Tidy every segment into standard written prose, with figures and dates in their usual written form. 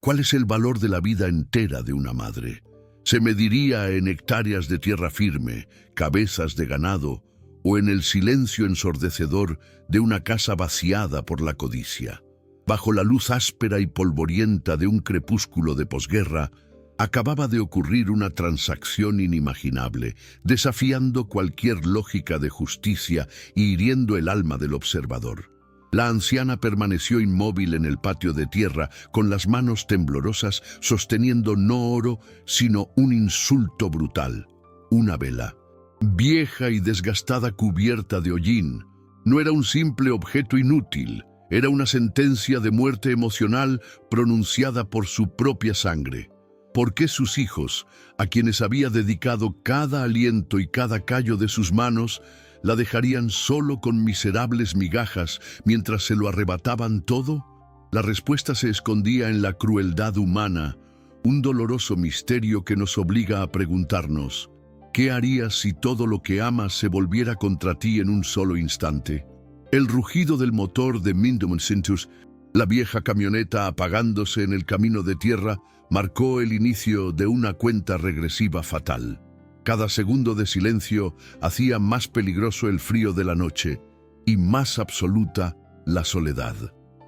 ¿Cuál es el valor de la vida entera de una madre? ¿Se mediría en hectáreas de tierra firme, cabezas de ganado, o en el silencio ensordecedor de una casa vaciada por la codicia? Bajo la luz áspera y polvorienta de un crepúsculo de posguerra, acababa de ocurrir una transacción inimaginable, desafiando cualquier lógica de justicia y hiriendo el alma del observador. La anciana permaneció inmóvil en el patio de tierra, con las manos temblorosas, sosteniendo no oro, sino un insulto brutal, una vela. Vieja y desgastada cubierta de hollín, no era un simple objeto inútil, era una sentencia de muerte emocional pronunciada por su propia sangre. ¿Por qué sus hijos, a quienes había dedicado cada aliento y cada callo de sus manos, la dejarían solo con miserables migajas mientras se lo arrebataban todo? La respuesta se escondía en la crueldad humana, un doloroso misterio que nos obliga a preguntarnos: ¿qué harías si todo lo que amas se volviera contra ti en un solo instante? El rugido del motor de Mindum Cintus, la vieja camioneta apagándose en el camino de tierra, marcó el inicio de una cuenta regresiva fatal. Cada segundo de silencio hacía más peligroso el frío de la noche y más absoluta la soledad.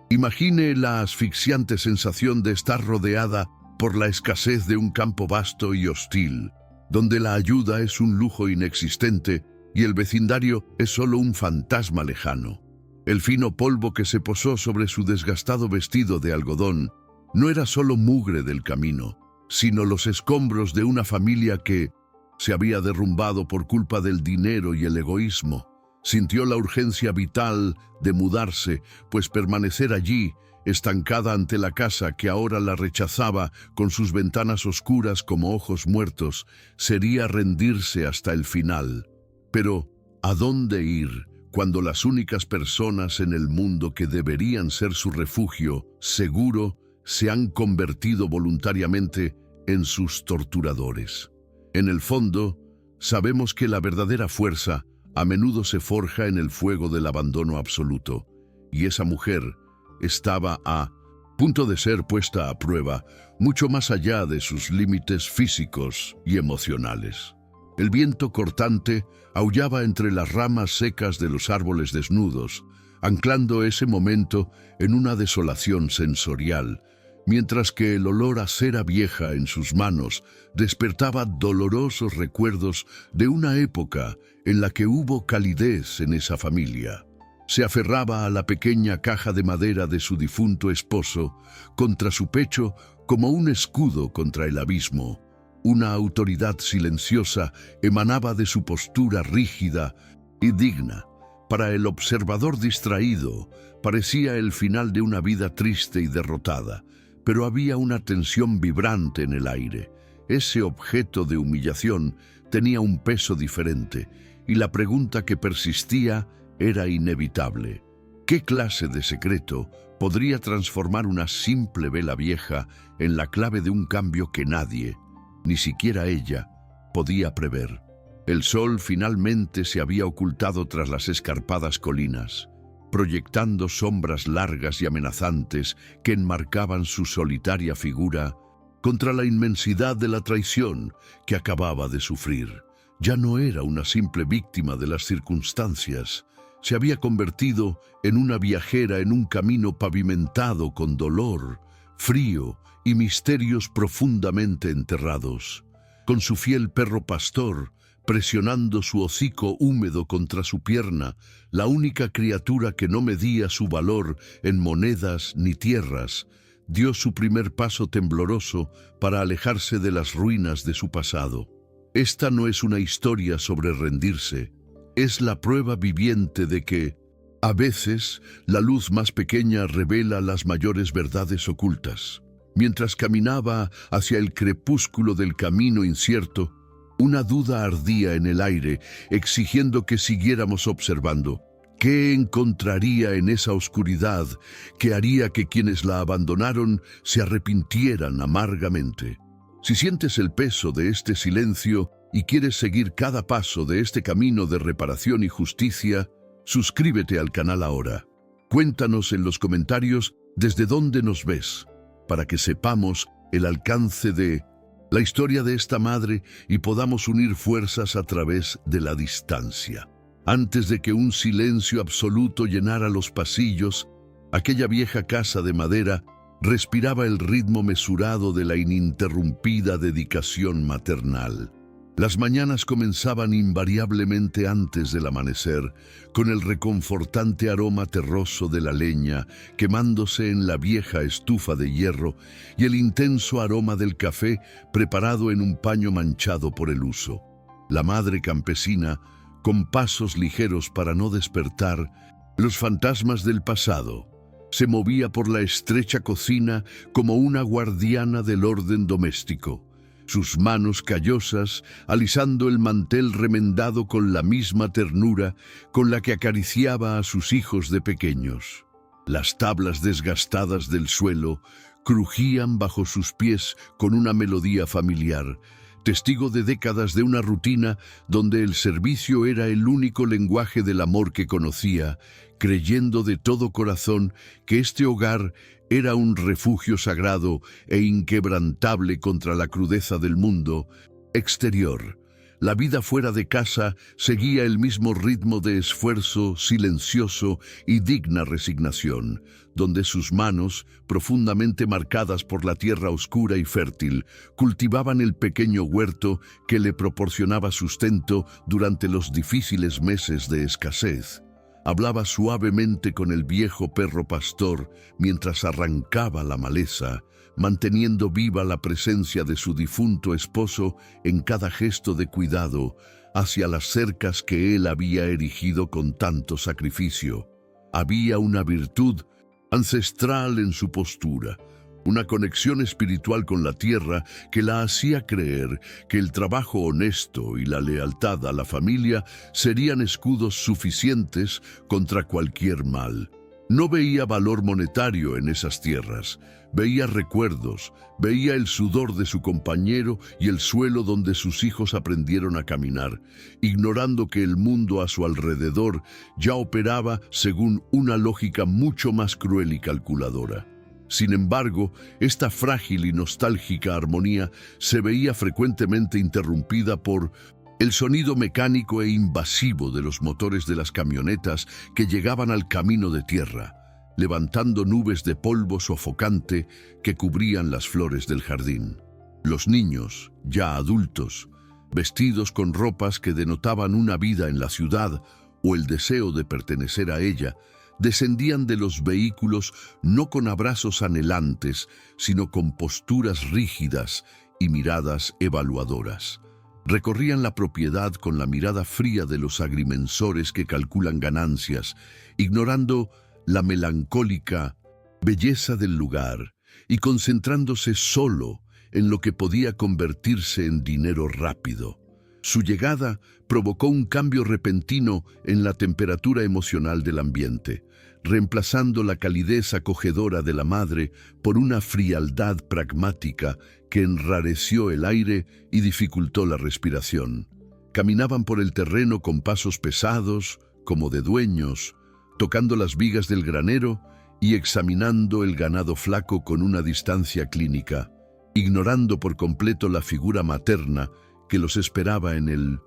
Imagine la asfixiante sensación de estar rodeada por la escasez de un campo vasto y hostil, donde la ayuda es un lujo inexistente y el vecindario es solo un fantasma lejano. El fino polvo que se posó sobre su desgastado vestido de algodón no era solo mugre del camino, sino los escombros de una familia que se había derrumbado por culpa del dinero y el egoísmo. Sintió la urgencia vital de mudarse, pues permanecer allí, estancada ante la casa que ahora la rechazaba con sus ventanas oscuras como ojos muertos, sería rendirse hasta el final. Pero, ¿a dónde ir cuando las únicas personas en el mundo que deberían ser su refugio seguro se han convertido voluntariamente en sus torturadores? En el fondo, sabemos que la verdadera fuerza a menudo se forja en el fuego del abandono absoluto, y esa mujer estaba a punto de ser puesta a prueba mucho más allá de sus límites físicos y emocionales. El viento cortante aullaba entre las ramas secas de los árboles desnudos, anclando ese momento en una desolación sensorial, mientras que el olor a cera vieja en sus manos despertaba dolorosos recuerdos de una época en la que hubo calidez en esa familia. Se aferraba a la pequeña caja de madera de su difunto esposo contra su pecho como un escudo contra el abismo. Una autoridad silenciosa emanaba de su postura rígida y digna. Para el observador distraído, parecía el final de una vida triste y derrotada, pero había una tensión vibrante en el aire. Ese objeto de humillación tenía un peso diferente, y la pregunta que persistía era inevitable. ¿Qué clase de secreto podría transformar una simple vela vieja en la clave de un cambio que nadie, ni siquiera ella, podía prever? El sol finalmente se había ocultado tras las escarpadas colinas, proyectando sombras largas y amenazantes que enmarcaban su solitaria figura contra la inmensidad de la traición que acababa de sufrir. Ya no era una simple víctima de las circunstancias, se había convertido en una viajera en un camino pavimentado con dolor, frío y misterios profundamente enterrados. Con su fiel perro pastor presionando su hocico húmedo contra su pierna, la única criatura que no medía su valor en monedas ni tierras, dio su primer paso tembloroso para alejarse de las ruinas de su pasado. Esta no es una historia sobre rendirse, es la prueba viviente de que, a veces, la luz más pequeña revela las mayores verdades ocultas. Mientras caminaba hacia el crepúsculo del camino incierto, una duda ardía en el aire, exigiendo que siguiéramos observando. ¿Qué encontraría en esa oscuridad que haría que quienes la abandonaron se arrepintieran amargamente? Si sientes el peso de este silencio y quieres seguir cada paso de este camino de reparación y justicia, suscríbete al canal ahora. Cuéntanos en los comentarios desde dónde nos ves. para que sepamos el alcance de la historia de esta madre y podamos unir fuerzas a través de la distancia. Antes de que un silencio absoluto llenara los pasillos, aquella vieja casa de madera respiraba el ritmo mesurado de la ininterrumpida dedicación maternal. Las mañanas comenzaban invariablemente antes del amanecer, con el reconfortante aroma terroso de la leña quemándose en la vieja estufa de hierro y el intenso aroma del café preparado en un paño manchado por el uso. La madre campesina, con pasos ligeros para no despertar los fantasmas del pasado, se movía por la estrecha cocina como una guardiana del orden doméstico, sus manos callosas alisando el mantel remendado con la misma ternura con la que acariciaba a sus hijos de pequeños. Las tablas desgastadas del suelo crujían bajo sus pies con una melodía familiar, testigo de décadas de una rutina donde el servicio era el único lenguaje del amor que conocía, creyendo de todo corazón que este hogar era un refugio sagrado e inquebrantable contra la crudeza del mundo exterior. La vida fuera de casa seguía el mismo ritmo de esfuerzo silencioso y digna resignación, donde sus manos, profundamente marcadas por la tierra oscura y fértil, cultivaban el pequeño huerto que le proporcionaba sustento durante los difíciles meses de escasez. Hablaba suavemente con el viejo perro pastor mientras arrancaba la maleza, manteniendo viva la presencia de su difunto esposo en cada gesto de cuidado hacia las cercas que él había erigido con tanto sacrificio. Había una virtud ancestral en su postura, una conexión espiritual con la tierra que la hacía creer que el trabajo honesto y la lealtad a la familia serían escudos suficientes contra cualquier mal. No veía valor monetario en esas tierras, veía recuerdos, veía el sudor de su compañero y el suelo donde sus hijos aprendieron a caminar, ignorando que el mundo a su alrededor ya operaba según una lógica mucho más cruel y calculadora. Sin embargo, esta frágil y nostálgica armonía se veía frecuentemente interrumpida por el sonido mecánico e invasivo de los motores de las camionetas que llegaban al camino de tierra, levantando nubes de polvo sofocante que cubrían las flores del jardín. Los niños, ya adultos, vestidos con ropas que denotaban una vida en la ciudad o el deseo de pertenecer a ella, descendían de los vehículos no con abrazos anhelantes, sino con posturas rígidas y miradas evaluadoras. Recorrían la propiedad con la mirada fría de los agrimensores que calculan ganancias, ignorando la melancólica belleza del lugar y concentrándose solo en lo que podía convertirse en dinero rápido. Su llegada provocó un cambio repentino en la temperatura emocional del ambiente, reemplazando la calidez acogedora de la madre por una frialdad pragmática que enrareció el aire y dificultó la respiración. Caminaban por el terreno con pasos pesados, como de dueños, tocando las vigas del granero y examinando el ganado flaco con una distancia clínica, ignorando por completo la figura materna que los esperaba en el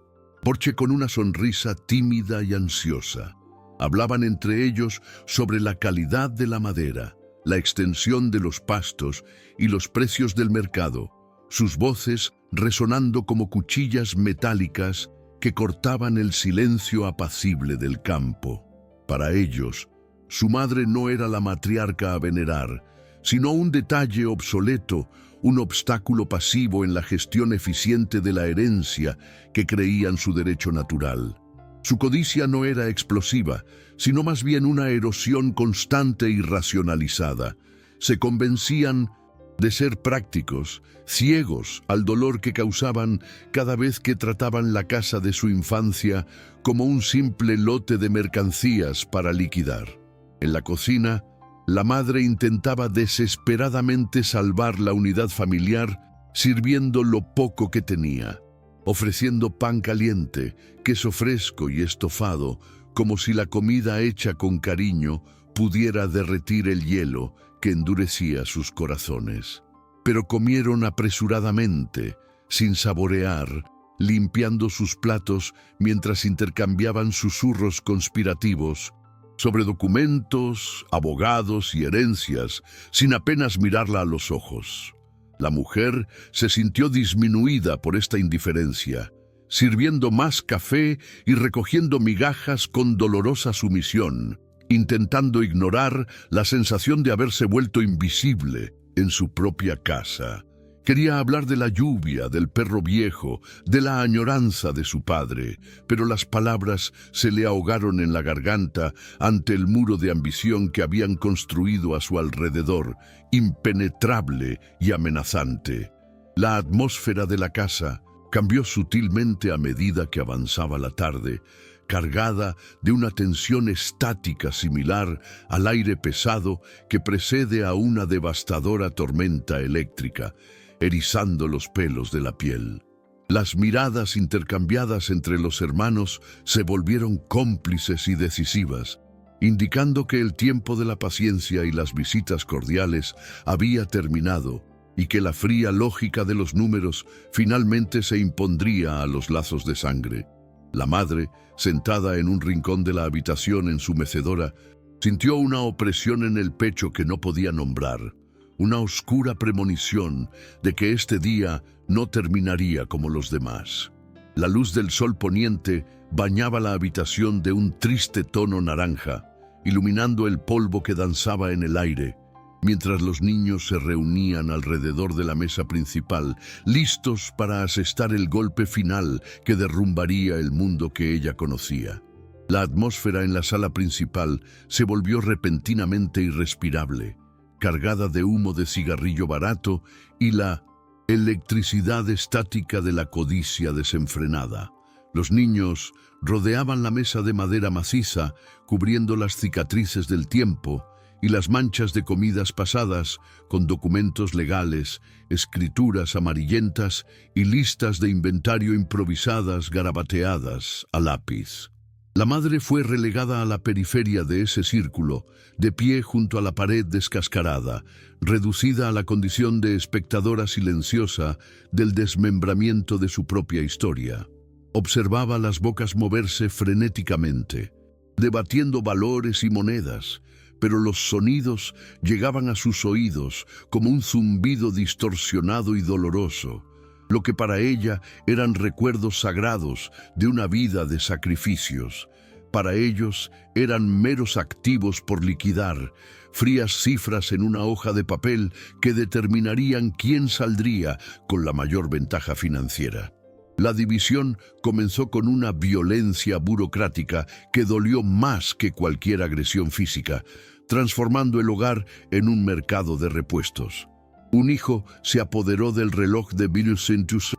porche con una sonrisa tímida y ansiosa. Hablaban entre ellos sobre la calidad de la madera, la extensión de los pastos y los precios del mercado, sus voces resonando como cuchillas metálicas que cortaban el silencio apacible del campo. Para ellos, su madre no era la matriarca a venerar, sino un detalle obsoleto, un obstáculo pasivo en la gestión eficiente de la herencia que creían su derecho natural. Su codicia no era explosiva, sino más bien una erosión constante y racionalizada. Se convencían de ser prácticos, ciegos al dolor que causaban cada vez que trataban la casa de su infancia como un simple lote de mercancías para liquidar. En la cocina, la madre intentaba desesperadamente salvar la unidad familiar sirviendo lo poco que tenía, ofreciendo pan caliente, queso fresco y estofado, como si la comida hecha con cariño pudiera derretir el hielo que endurecía sus corazones. Pero comieron apresuradamente, sin saborear, limpiando sus platos mientras intercambiaban susurros conspirativos sobre documentos, abogados y herencias, sin apenas mirarla a los ojos. La mujer se sintió disminuida por esta indiferencia, sirviendo más café y recogiendo migajas con dolorosa sumisión, intentando ignorar la sensación de haberse vuelto invisible en su propia casa. Quería hablar de la lluvia, del perro viejo, de la añoranza de su padre, pero las palabras se le ahogaron en la garganta ante el muro de ambición que habían construido a su alrededor, impenetrable y amenazante. La atmósfera de la casa cambió sutilmente a medida que avanzaba la tarde, cargada de una tensión estática similar al aire pesado que precede a una devastadora tormenta eléctrica, erizando los pelos de la piel. Las miradas intercambiadas entre los hermanos se volvieron cómplices y decisivas, indicando que el tiempo de la paciencia y las visitas cordiales había terminado y que la fría lógica de los números finalmente se impondría a los lazos de sangre. La madre, sentada en un rincón de la habitación en su mecedora, sintió una opresión en el pecho que no podía nombrar, una oscura premonición de que este día no terminaría como los demás. La luz del sol poniente bañaba la habitación de un triste tono naranja, iluminando el polvo que danzaba en el aire, mientras los niños se reunían alrededor de la mesa principal, listos para asestar el golpe final que derrumbaría el mundo que ella conocía. La atmósfera en la sala principal se volvió repentinamente irrespirable, cargada de humo de cigarrillo barato y la electricidad estática de la codicia desenfrenada. Los niños rodeaban la mesa de madera maciza, cubriendo las cicatrices del tiempo y las manchas de comidas pasadas con documentos legales, escrituras amarillentas y listas de inventario improvisadas garabateadas a lápiz. La madre fue relegada a la periferia de ese círculo, de pie junto a la pared descascarada, reducida a la condición de espectadora silenciosa del desmembramiento de su propia historia. Observaba las bocas moverse frenéticamente, debatiendo valores y monedas, pero los sonidos llegaban a sus oídos como un zumbido distorsionado y doloroso, lo que para ella eran recuerdos sagrados de una vida de sacrificios. Para ellos eran meros activos por liquidar, frías cifras en una hoja de papel que determinarían quién saldría con la mayor ventaja financiera. La división comenzó con una violencia burocrática que dolió más que cualquier agresión física, transformando el hogar en un mercado de repuestos. Un hijo se apoderó del reloj de Vincentius,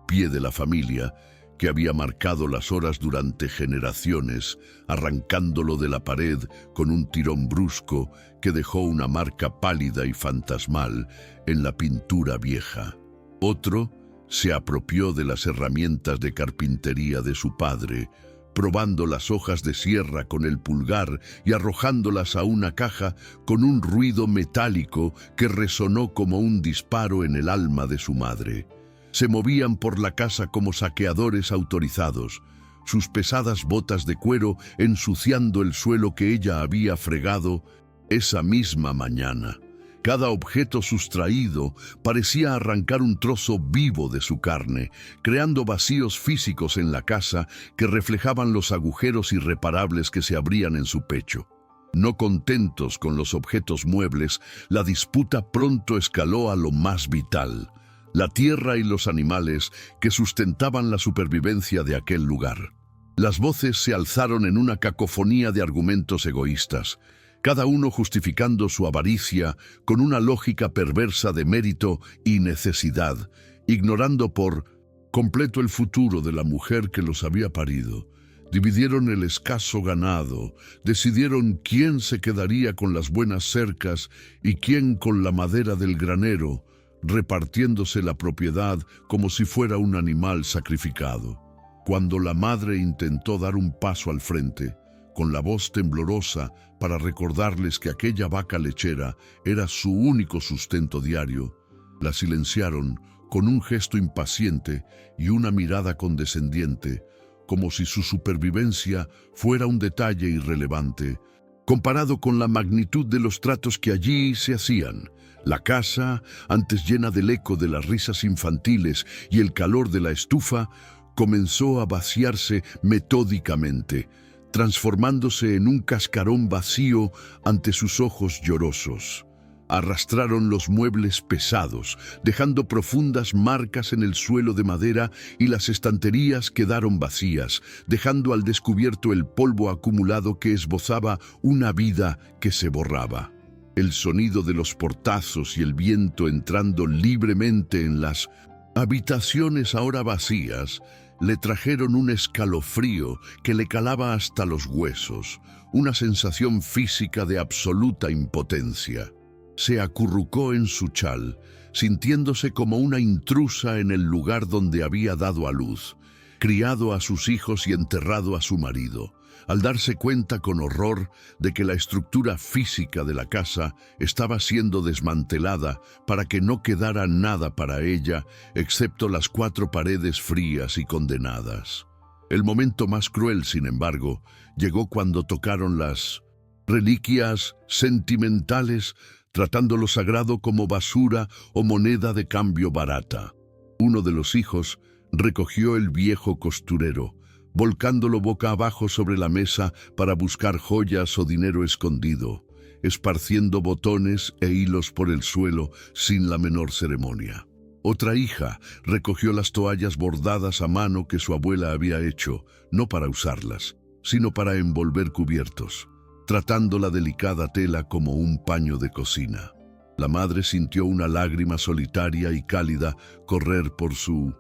pie de la familia, que había marcado las horas durante generaciones, arrancándolo de la pared con un tirón brusco que dejó una marca pálida y fantasmal en la pintura vieja. Otro se apropió de las herramientas de carpintería de su padre, probando las hojas de sierra con el pulgar y arrojándolas a una caja con un ruido metálico que resonó como un disparo en el alma de su madre. Se movían por la casa como saqueadores autorizados, sus pesadas botas de cuero ensuciando el suelo que ella había fregado esa misma mañana. Cada objeto sustraído parecía arrancar un trozo vivo de su carne, creando vacíos físicos en la casa que reflejaban los agujeros irreparables que se abrían en su pecho. No contentos con los objetos muebles, la disputa pronto escaló a lo más vital: la tierra y los animales que sustentaban la supervivencia de aquel lugar. Las voces se alzaron en una cacofonía de argumentos egoístas, cada uno justificando su avaricia con una lógica perversa de mérito y necesidad, ignorando por completo el futuro de la mujer que los había parido. Dividieron el escaso ganado, decidieron quién se quedaría con las buenas cercas y quién con la madera del granero, repartiéndose la propiedad como si fuera un animal sacrificado. Cuando la madre intentó dar un paso al frente, con la voz temblorosa para recordarles que aquella vaca lechera era su único sustento diario, la silenciaron con un gesto impaciente y una mirada condescendiente, como si su supervivencia fuera un detalle irrelevante, comparado con la magnitud de los tratos que allí se hacían. La casa, antes llena del eco de las risas infantiles y el calor de la estufa, comenzó a vaciarse metódicamente, transformándose en un cascarón vacío ante sus ojos llorosos. Arrastraron los muebles pesados, dejando profundas marcas en el suelo de madera, y las estanterías quedaron vacías, dejando al descubierto el polvo acumulado que esbozaba una vida que se borraba. El sonido de los portazos y el viento entrando libremente en las habitaciones ahora vacías le trajeron un escalofrío que le calaba hasta los huesos, una sensación física de absoluta impotencia. Se acurrucó en su chal, sintiéndose como una intrusa en el lugar donde había dado a luz, criado a sus hijos y enterrado a su marido, al darse cuenta con horror de que la estructura física de la casa estaba siendo desmantelada para que no quedara nada para ella excepto las 4 paredes frías y condenadas. El momento más cruel, sin embargo, llegó cuando tocaron las reliquias sentimentales, tratando lo sagrado como basura o moneda de cambio barata. Uno de los hijos recogió el viejo costurero, volcándolo boca abajo sobre la mesa para buscar joyas o dinero escondido, esparciendo botones e hilos por el suelo sin la menor ceremonia. Otra hija recogió las toallas bordadas a mano que su abuela había hecho, no para usarlas, sino para envolver cubiertos, tratando la delicada tela como un paño de cocina. La madre sintió una lágrima solitaria y cálida correr por su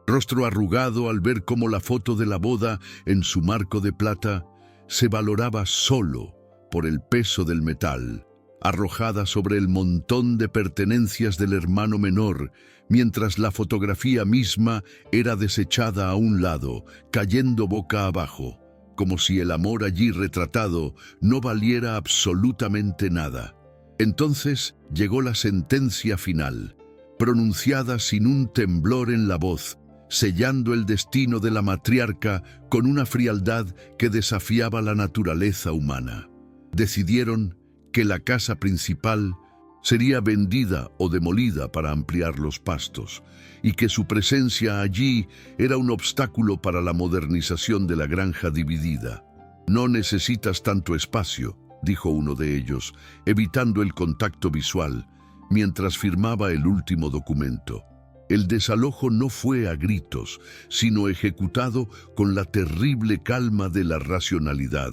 rostro arrugado al ver cómo la foto de la boda en su marco de plata se valoraba solo por el peso del metal, arrojada sobre el montón de pertenencias del hermano menor, mientras la fotografía misma era desechada a un lado, cayendo boca abajo, como si el amor allí retratado no valiera absolutamente nada. Entonces llegó la sentencia final, pronunciada sin un temblor en la voz, sellando el destino de la matriarca con una frialdad que desafiaba la naturaleza humana. Decidieron que la casa principal sería vendida o demolida para ampliar los pastos, y que su presencia allí era un obstáculo para la modernización de la granja dividida. «No necesitas tanto espacio», dijo uno de ellos, evitando el contacto visual, mientras firmaba el último documento. El desalojo no fue a gritos, sino ejecutado con la terrible calma de la racionalidad,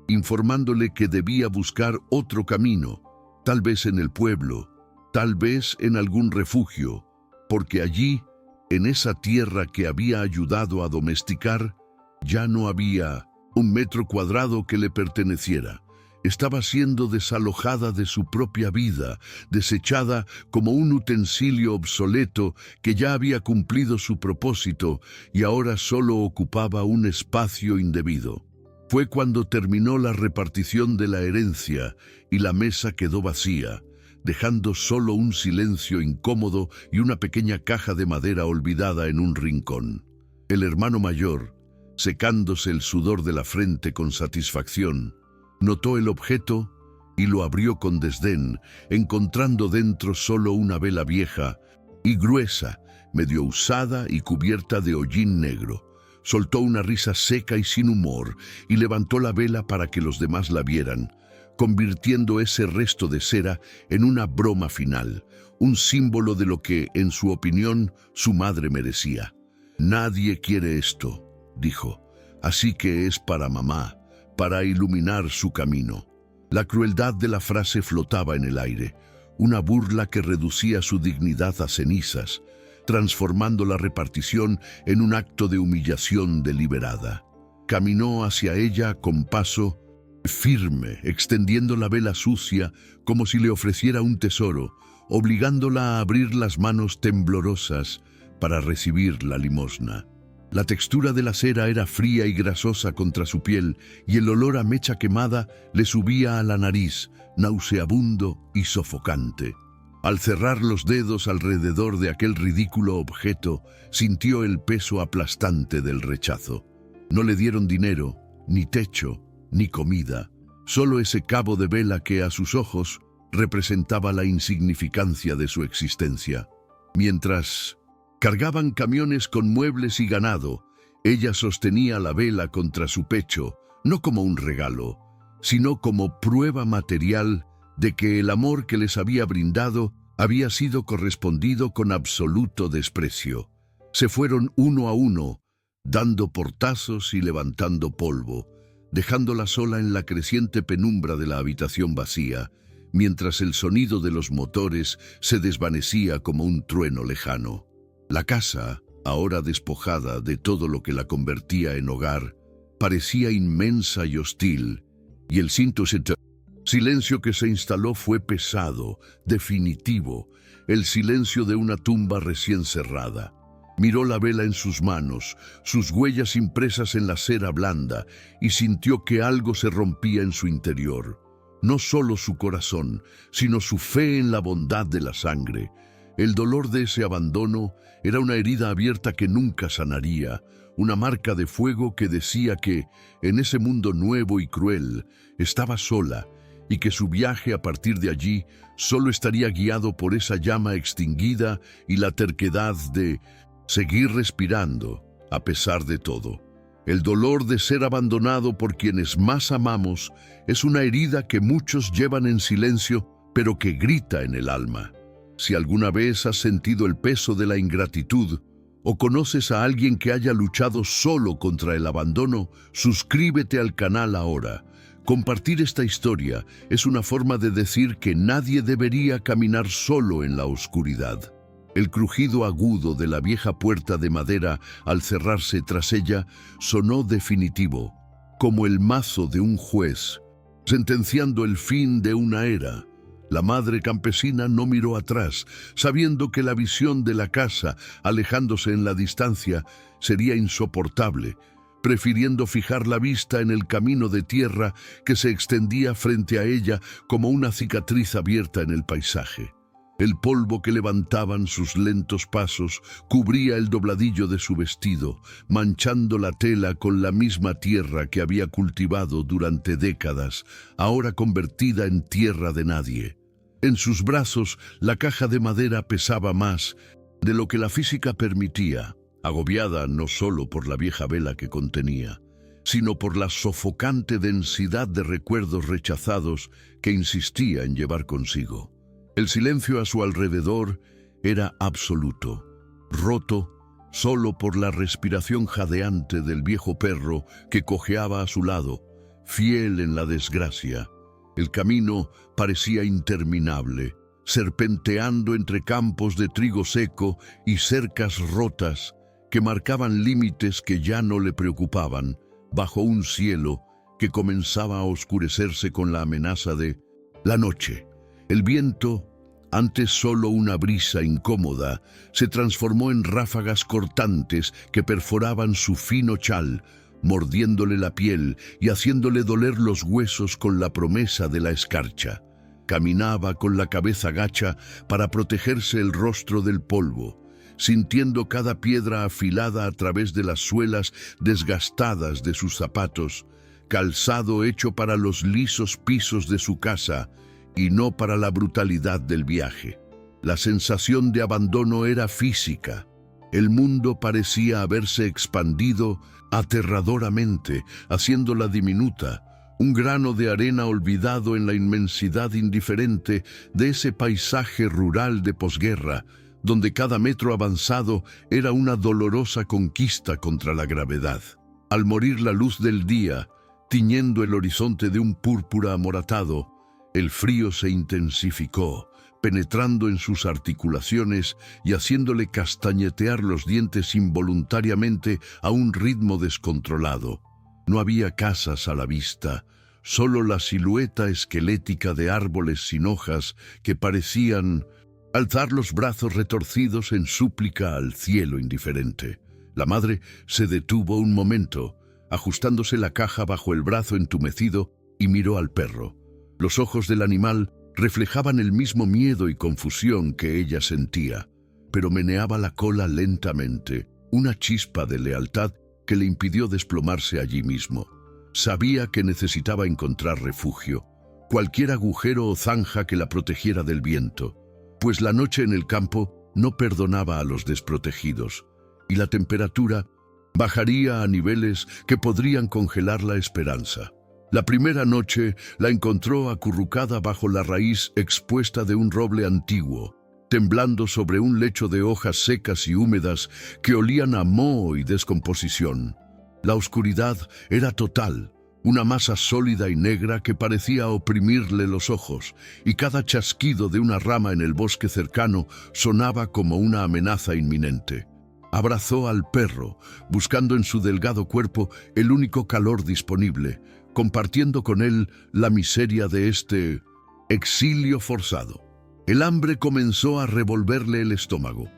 informándole que debía buscar otro camino, tal vez en el pueblo, tal vez en algún refugio, porque allí, en esa tierra que había ayudado a domesticar, ya no había un metro cuadrado que le perteneciera. Estaba siendo desalojada de su propia vida, desechada como un utensilio obsoleto que ya había cumplido su propósito y ahora solo ocupaba un espacio indebido. Fue cuando terminó la repartición de la herencia y la mesa quedó vacía, dejando solo un silencio incómodo y una pequeña caja de madera olvidada en un rincón. El hermano mayor, secándose el sudor de la frente con satisfacción, notó el objeto y lo abrió con desdén, encontrando dentro solo una vela vieja y gruesa, medio usada y cubierta de hollín negro. Soltó una risa seca y sin humor y levantó la vela para que los demás la vieran, convirtiendo ese resto de cera en una broma final, un símbolo de lo que, en su opinión, su madre merecía. «Nadie quiere esto», dijo, «así que es para mamá, para iluminar su camino». La crueldad de la frase flotaba en el aire, una burla que reducía su dignidad a cenizas, transformando la repartición en un acto de humillación deliberada. Caminó hacia ella con paso firme, extendiendo la vela sucia como si le ofreciera un tesoro, obligándola a abrir las manos temblorosas para recibir la limosna. La textura de la cera era fría y grasosa contra su piel, y el olor a mecha quemada le subía a la nariz, nauseabundo y sofocante. Al cerrar los dedos alrededor de aquel ridículo objeto, sintió el peso aplastante del rechazo. No le dieron dinero, ni techo, ni comida, solo ese cabo de vela que a sus ojos representaba la insignificancia de su existencia. Mientras cargaban camiones con muebles y ganado, ella sostenía la vela contra su pecho, no como un regalo, sino como prueba material de que el amor que les había brindado había sido correspondido con absoluto desprecio. Se fueron uno a uno, dando portazos y levantando polvo, dejándola sola en la creciente penumbra de la habitación vacía, mientras el sonido de los motores se desvanecía como un trueno lejano. La casa, ahora despojada de todo lo que la convertía en hogar, parecía inmensa y hostil, y el silencio que se instaló fue pesado, definitivo, el silencio de una tumba recién cerrada. Miró la vela en sus manos, sus huellas impresas en la cera blanda, y sintió que algo se rompía en su interior. No solo su corazón, sino su fe en la bondad de la sangre. El dolor de ese abandono era una herida abierta que nunca sanaría, una marca de fuego que decía que, en ese mundo nuevo y cruel, estaba sola, y que su viaje a partir de allí solo estaría guiado por esa llama extinguida y la terquedad de seguir respirando a pesar de todo. El dolor de ser abandonado por quienes más amamos es una herida que muchos llevan en silencio, pero que grita en el alma. Si alguna vez has sentido el peso de la ingratitud o conoces a alguien que haya luchado solo contra el abandono, suscríbete al canal ahora. Compartir esta historia es una forma de decir que nadie debería caminar solo en la oscuridad. El crujido agudo de la vieja puerta de madera al cerrarse tras ella sonó definitivo, como el mazo de un juez, sentenciando el fin de una era. La madre campesina no miró atrás, sabiendo que la visión de la casa, alejándose en la distancia, sería insoportable, prefiriendo fijar la vista en el camino de tierra que se extendía frente a ella como una cicatriz abierta en el paisaje. El polvo que levantaban sus lentos pasos cubría el dobladillo de su vestido, manchando la tela con la misma tierra que había cultivado durante décadas, ahora convertida en tierra de nadie. En sus brazos, la caja de madera pesaba más de lo que la física permitía, agobiada no solo por la vieja vela que contenía, sino por la sofocante densidad de recuerdos rechazados que insistía en llevar consigo. El silencio a su alrededor era absoluto, roto solo por la respiración jadeante del viejo perro que cojeaba a su lado, fiel en la desgracia. El camino parecía interminable, serpenteando entre campos de trigo seco y cercas rotas que marcaban límites que ya no le preocupaban, bajo un cielo que comenzaba a oscurecerse con la amenaza de la noche. El viento, antes solo una brisa incómoda, se transformó en ráfagas cortantes que perforaban su fino chal, mordiéndole la piel y haciéndole doler los huesos con la promesa de la escarcha. Caminaba con la cabeza gacha para protegerse el rostro del polvo, sintiendo cada piedra afilada a través de las suelas desgastadas de sus zapatos, calzado hecho para los lisos pisos de su casa y no para la brutalidad del viaje. La sensación de abandono era física. El mundo parecía haberse expandido aterradoramente, haciéndola diminuta, un grano de arena olvidado en la inmensidad indiferente de ese paisaje rural de posguerra, donde cada metro avanzado era una dolorosa conquista contra la gravedad. Al morir la luz del día, tiñendo el horizonte de un púrpura amoratado, el frío se intensificó, penetrando en sus articulaciones y haciéndole castañetear los dientes involuntariamente a un ritmo descontrolado. No había casas a la vista, solo la silueta esquelética de árboles sin hojas que parecían alzar los brazos retorcidos en súplica al cielo indiferente. La madre se detuvo un momento, ajustándose la caja bajo el brazo entumecido, y miró al perro. Los ojos del animal reflejaban el mismo miedo y confusión que ella sentía, pero meneaba la cola lentamente, una chispa de lealtad que le impidió desplomarse allí mismo. Sabía que necesitaba encontrar refugio, cualquier agujero o zanja que la protegiera del viento, pues la noche en el campo no perdonaba a los desprotegidos, y la temperatura bajaría a niveles que podrían congelar la esperanza. La primera noche la encontró acurrucada bajo la raíz expuesta de un roble antiguo, temblando sobre un lecho de hojas secas y húmedas que olían a moho y descomposición. La oscuridad era total, una masa sólida y negra que parecía oprimirle los ojos, y cada chasquido de una rama en el bosque cercano sonaba como una amenaza inminente. Abrazó al perro, buscando en su delgado cuerpo el único calor disponible, compartiendo con él la miseria de este exilio forzado. El hambre comenzó a revolverle el estómago,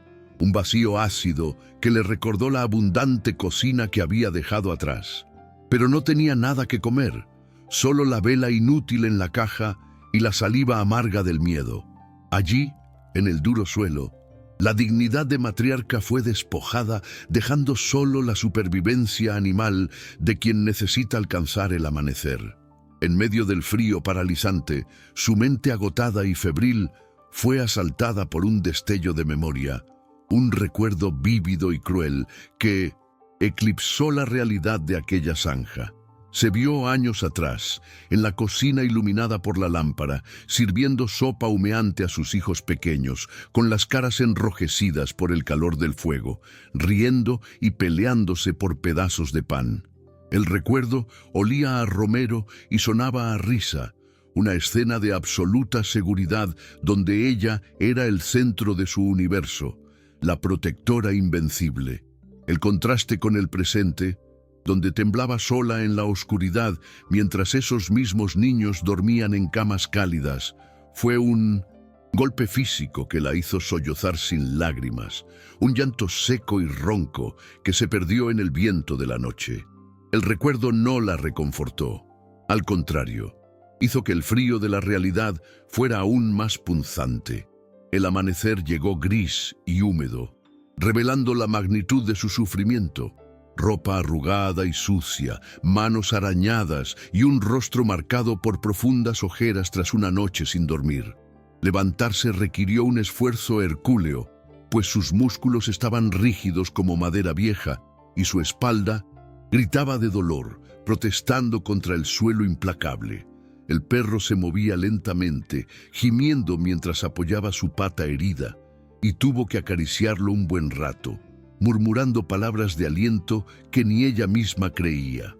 un vacío ácido que le recordó la abundante cocina que había dejado atrás. Pero no tenía nada que comer, solo la vela inútil en la caja y la saliva amarga del miedo. Allí, en el duro suelo, la dignidad de matriarca fue despojada, dejando solo la supervivencia animal de quien necesita alcanzar el amanecer. En medio del frío paralizante, su mente agotada y febril fue asaltada por un destello de memoria, un recuerdo vívido y cruel que eclipsó la realidad de aquella zanja. Se vio años atrás, en la cocina iluminada por la lámpara, sirviendo sopa humeante a sus hijos pequeños, con las caras enrojecidas por el calor del fuego, riendo y peleándose por pedazos de pan. El recuerdo olía a romero y sonaba a risa, una escena de absoluta seguridad donde ella era el centro de su universo, la protectora invencible. El contraste con el presente, donde temblaba sola en la oscuridad mientras esos mismos niños dormían en camas cálidas, fue un golpe físico que la hizo sollozar sin lágrimas, un llanto seco y ronco que se perdió en el viento de la noche. El recuerdo no la reconfortó, al contrario, hizo que el frío de la realidad fuera aún más punzante. El amanecer llegó gris y húmedo, revelando la magnitud de su sufrimiento. Ropa arrugada y sucia, manos arañadas y un rostro marcado por profundas ojeras tras una noche sin dormir. Levantarse requirió un esfuerzo hercúleo, pues sus músculos estaban rígidos como madera vieja y su espalda gritaba de dolor, protestando contra el suelo implacable. El perro se movía lentamente, gimiendo mientras apoyaba su pata herida, y tuvo que acariciarlo un buen rato, murmurando palabras de aliento que ni ella misma creía.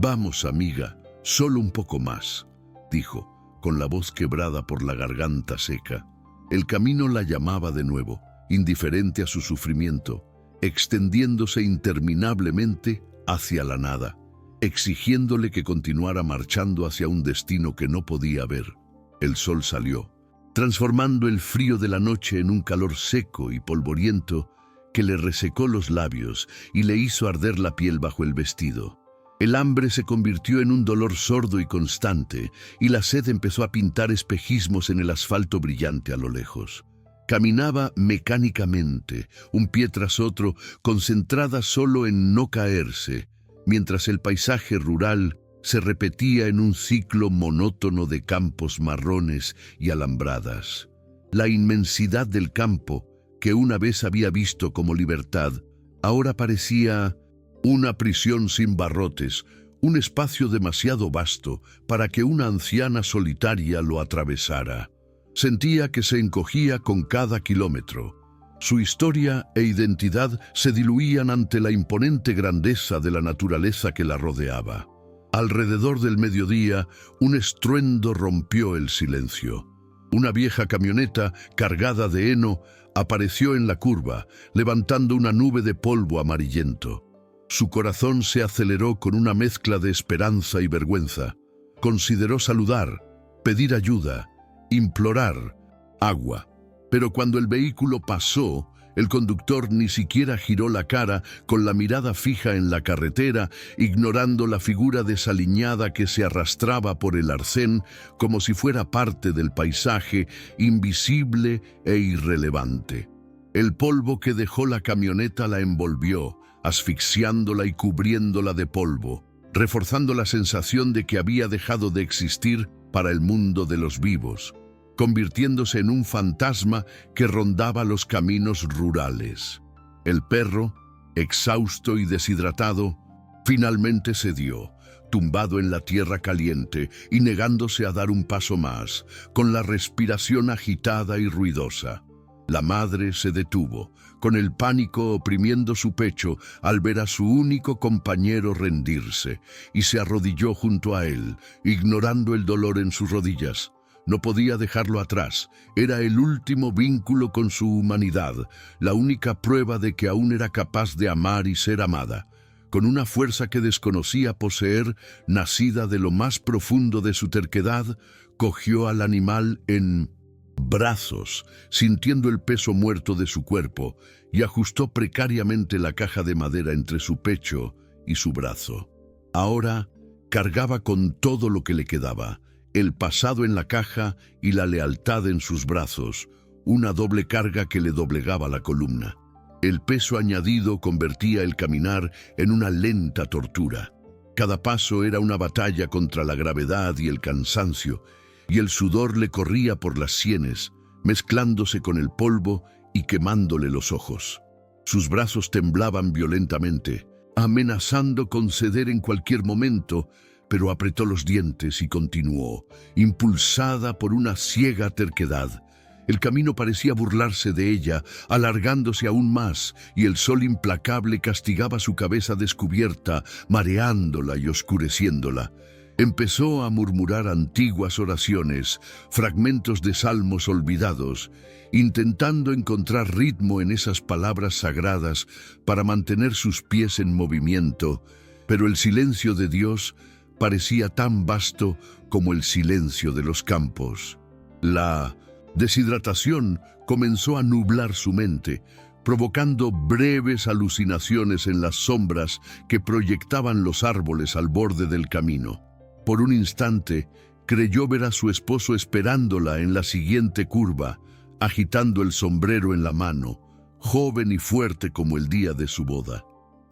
«Vamos, amiga, solo un poco más», dijo, con la voz quebrada por la garganta seca. El camino la llamaba de nuevo, indiferente a su sufrimiento, extendiéndose interminablemente hacia la nada, exigiéndole que continuara marchando hacia un destino que no podía ver. El sol salió, transformando el frío de la noche en un calor seco y polvoriento que le resecó los labios y le hizo arder la piel bajo el vestido. El hambre se convirtió en un dolor sordo y constante, y la sed empezó a pintar espejismos en el asfalto brillante a lo lejos. Caminaba mecánicamente, un pie tras otro, concentrada solo en no caerse, mientras el paisaje rural se repetía en un ciclo monótono de campos marrones y alambradas. La inmensidad del campo, que una vez había visto como libertad, ahora parecía una prisión sin barrotes, un espacio demasiado vasto para que una anciana solitaria lo atravesara. Sentía que se encogía con cada kilómetro. Su historia e identidad se diluían ante la imponente grandeza de la naturaleza que la rodeaba. Alrededor del mediodía, un estruendo rompió el silencio. Una vieja camioneta cargada de heno apareció en la curva, levantando una nube de polvo amarillento. Su corazón se aceleró con una mezcla de esperanza y vergüenza. Consideró saludar, pedir ayuda, implorar agua. Pero cuando el vehículo pasó, El conductor ni siquiera giró la cara, con la mirada fija en la carretera, ignorando la figura desaliñada que se arrastraba por el arcén como si fuera parte del paisaje, invisible e irrelevante. El polvo que dejó la camioneta la envolvió, asfixiándola y cubriéndola de polvo, reforzando la sensación de que había dejado de existir para el mundo de los vivos, convirtiéndose en un fantasma que rondaba los caminos rurales. El perro, exhausto y deshidratado, finalmente cedió, tumbado en la tierra caliente y negándose a dar un paso más, con la respiración agitada y ruidosa. La madre se detuvo, con el pánico oprimiendo su pecho al ver a su único compañero rendirse, y se arrodilló junto a él, ignorando el dolor en sus rodillas. No podía dejarlo atrás, era el último vínculo con su humanidad, la única prueba de que aún era capaz de amar y ser amada. Con una fuerza que desconocía poseer, nacida de lo más profundo de su terquedad, cogió al animal en brazos, sintiendo el peso muerto de su cuerpo, y ajustó precariamente la caja de madera entre su pecho y su brazo. Ahora cargaba con todo lo que le quedaba, el pasado en la caja y la lealtad en sus brazos, una doble carga que le doblegaba la columna. El peso añadido convertía el caminar en una lenta tortura. Cada paso era una batalla contra la gravedad y el cansancio, y el sudor le corría por las sienes, mezclándose con el polvo y quemándole los ojos. Sus brazos temblaban violentamente, amenazando con ceder en cualquier momento, pero apretó los dientes y continuó, impulsada por una ciega terquedad. El camino parecía burlarse de ella, alargándose aún más, y el sol implacable castigaba su cabeza descubierta, mareándola y oscureciéndola. Empezó a murmurar antiguas oraciones, fragmentos de salmos olvidados, intentando encontrar ritmo en esas palabras sagradas para mantener sus pies en movimiento, pero el silencio de Dios parecía tan vasto como el silencio de los campos. La deshidratación comenzó a nublar su mente, provocando breves alucinaciones en las sombras que proyectaban los árboles al borde del camino. Por un instante, creyó ver a su esposo esperándola en la siguiente curva, agitando el sombrero en la mano, joven y fuerte como el día de su boda.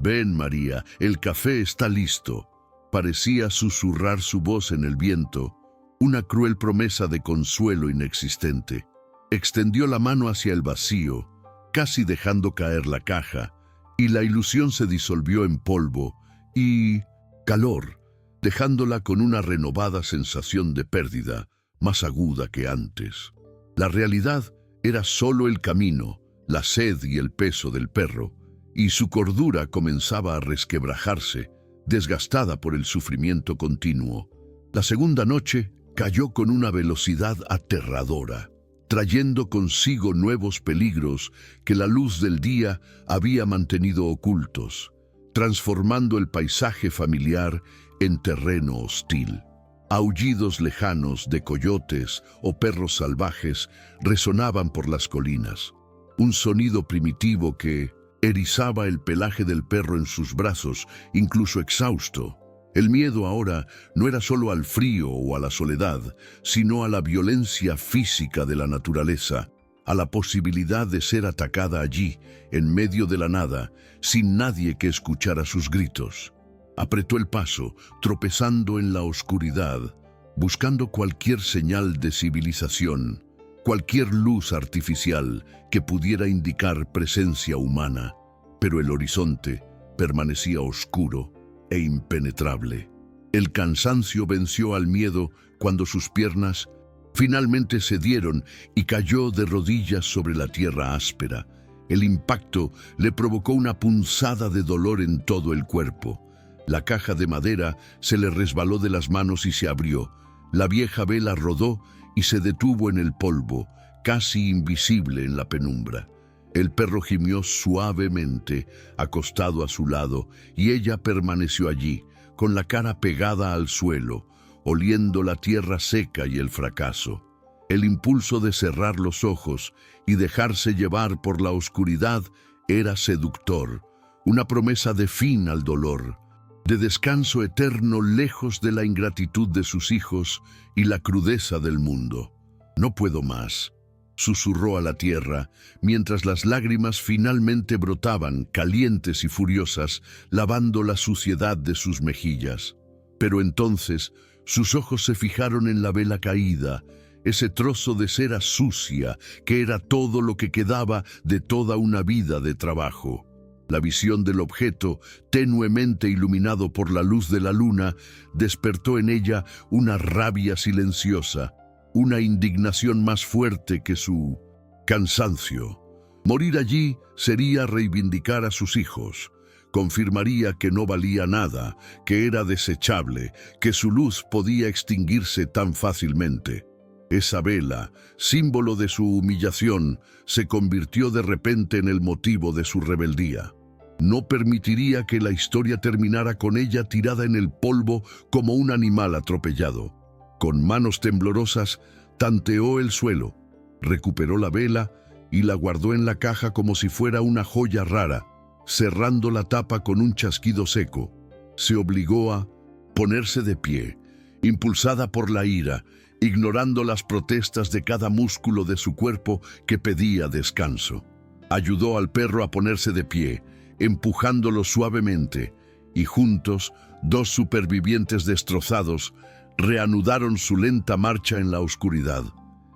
«Ven, María, el café está listo», parecía susurrar su voz en el viento, una cruel promesa de consuelo inexistente. Extendió la mano hacia el vacío, casi dejando caer la caja, y la ilusión se disolvió en polvo y calor, dejándola con una renovada sensación de pérdida, más aguda que antes. La realidad era solo el camino, la sed y el peso del perro, y su cordura comenzaba a resquebrajarse, desgastada por el sufrimiento continuo. La segunda noche cayó con una velocidad aterradora, trayendo consigo nuevos peligros que la luz del día había mantenido ocultos, transformando el paisaje familiar en terreno hostil. Aullidos lejanos de coyotes o perros salvajes resonaban por las colinas, un sonido primitivo que erizaba el pelaje del perro en sus brazos, incluso exhausto. El miedo ahora no era solo al frío o a la soledad, sino a la violencia física de la naturaleza, a la posibilidad de ser atacada allí, en medio de la nada, sin nadie que escuchara sus gritos. Apretó el paso, tropezando en la oscuridad, buscando cualquier señal de civilización, cualquier luz artificial que pudiera indicar presencia humana, pero el horizonte permanecía oscuro e impenetrable. El cansancio venció al miedo cuando sus piernas finalmente cedieron y cayó de rodillas sobre la tierra áspera. El impacto le provocó una punzada de dolor en todo el cuerpo. La caja de madera se le resbaló de las manos y se abrió. La vieja vela rodó y se detuvo en el polvo, casi invisible en la penumbra. El perro gimió suavemente, acostado a su lado, y ella permaneció allí, con la cara pegada al suelo, oliendo la tierra seca y el fracaso. El impulso de cerrar los ojos y dejarse llevar por la oscuridad era seductor, una promesa de fin al dolor, de descanso eterno lejos de la ingratitud de sus hijos y la crudeza del mundo. «No puedo más», susurró a la tierra, mientras las lágrimas finalmente brotaban, calientes y furiosas, lavando la suciedad de sus mejillas. Pero entonces sus ojos se fijaron en la vela caída, ese trozo de cera sucia que era todo lo que quedaba de toda una vida de trabajo. La visión del objeto, tenuemente iluminado por la luz de la luna, despertó en ella una rabia silenciosa, una indignación más fuerte que su cansancio. Morir allí sería reivindicar a sus hijos. Confirmaría que no valía nada, que era desechable, que su luz podía extinguirse tan fácilmente. Esa vela, símbolo de su humillación, se convirtió de repente en el motivo de su rebeldía. No permitiría que la historia terminara con ella tirada en el polvo como un animal atropellado. Con manos temblorosas, tanteó el suelo, recuperó la vela y la guardó en la caja como si fuera una joya rara, cerrando la tapa con un chasquido seco. Se obligó a ponerse de pie, impulsada por la ira, ignorando las protestas de cada músculo de su cuerpo que pedía descanso. Ayudó al perro a ponerse de pie, empujándolo suavemente, y juntos, dos supervivientes destrozados, reanudaron su lenta marcha en la oscuridad.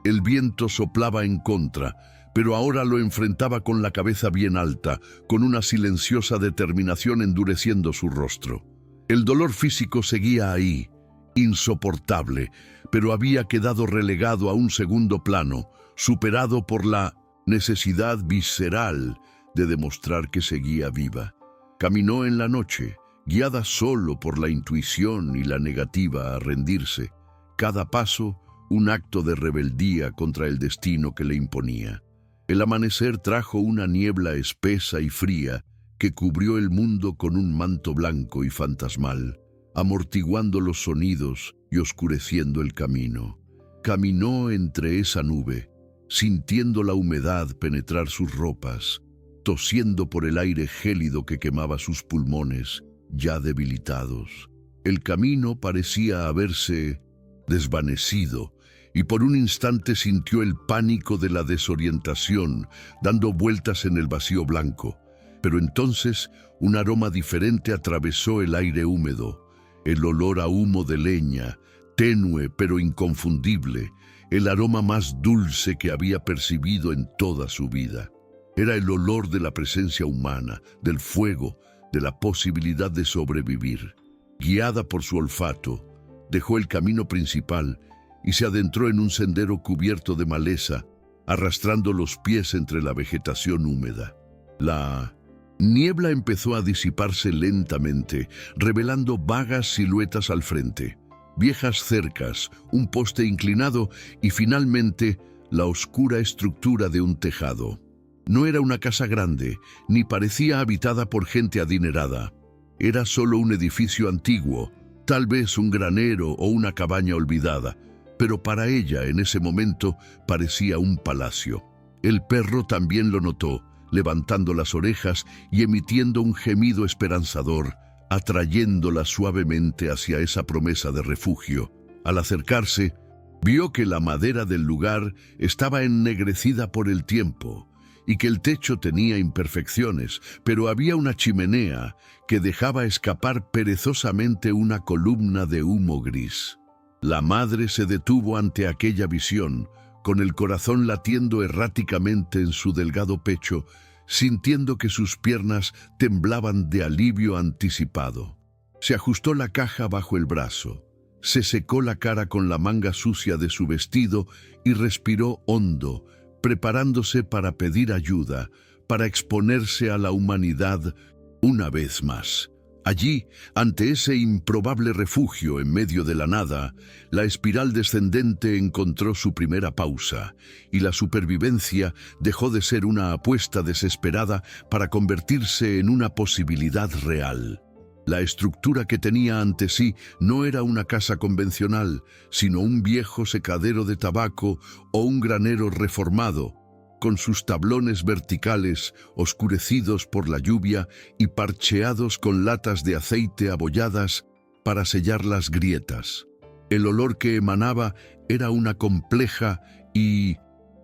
El viento soplaba en contra, pero ahora lo enfrentaba con la cabeza bien alta, con una silenciosa determinación endureciendo su rostro. El dolor físico seguía ahí, insoportable, pero había quedado relegado a un segundo plano, superado por la necesidad visceral de demostrar que seguía viva. Caminó en la noche, guiada solo por la intuición y la negativa a rendirse, cada paso un acto de rebeldía contra el destino que le imponía. El amanecer trajo una niebla espesa y fría que cubrió el mundo con un manto blanco y fantasmal, amortiguando los sonidos y oscureciendo el camino. Caminó entre esa nube, sintiendo la humedad penetrar sus ropas, tosiendo por el aire gélido que quemaba sus pulmones, ya debilitados. El camino parecía haberse desvanecido, y por un instante sintió el pánico de la desorientación, dando vueltas en el vacío blanco. Pero entonces un aroma diferente atravesó el aire húmedo, el olor a humo de leña, tenue pero inconfundible, el aroma más dulce que había percibido en toda su vida. Era el olor de la presencia humana, del fuego, de la posibilidad de sobrevivir. Guiada por su olfato, dejó el camino principal y se adentró en un sendero cubierto de maleza, arrastrando los pies entre la vegetación húmeda. La niebla empezó a disiparse lentamente, revelando vagas siluetas al frente, viejas cercas, un poste inclinado y finalmente la oscura estructura de un tejado. No era una casa grande, ni parecía habitada por gente adinerada. Era solo un edificio antiguo, tal vez un granero o una cabaña olvidada, pero para ella en ese momento parecía un palacio. El perro también lo notó, levantando las orejas y emitiendo un gemido esperanzador, atrayéndola suavemente hacia esa promesa de refugio. Al acercarse, vio que la madera del lugar estaba ennegrecida por el tiempo y que el techo tenía imperfecciones, pero había una chimenea que dejaba escapar perezosamente una columna de humo gris. La madre se detuvo ante aquella visión, con el corazón latiendo erráticamente en su delgado pecho, sintiendo que sus piernas temblaban de alivio anticipado. Se ajustó la caja bajo el brazo, se secó la cara con la manga sucia de su vestido y respiró hondo, preparándose para pedir ayuda, para exponerse a la humanidad una vez más. Allí, ante ese improbable refugio en medio de la nada, la espiral descendente encontró su primera pausa, y la supervivencia dejó de ser una apuesta desesperada para convertirse en una posibilidad real. La estructura que tenía ante sí no era una casa convencional, sino un viejo secadero de tabaco o un granero reformado, con sus tablones verticales oscurecidos por la lluvia y parcheados con latas de aceite abolladas para sellar las grietas. El olor que emanaba era una compleja y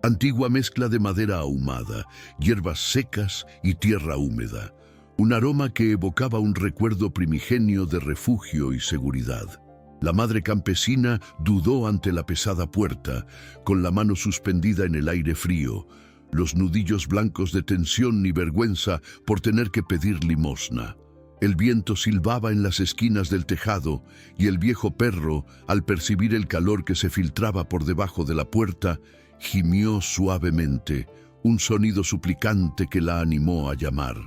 antigua mezcla de madera ahumada, hierbas secas y tierra húmeda. Un aroma que evocaba un recuerdo primigenio de refugio y seguridad. La madre campesina dudó ante la pesada puerta, con la mano suspendida en el aire frío, los nudillos blancos de tensión y vergüenza por tener que pedir limosna. El viento silbaba en las esquinas del tejado y el viejo perro, al percibir el calor que se filtraba por debajo de la puerta, gimió suavemente, un sonido suplicante que la animó a llamar.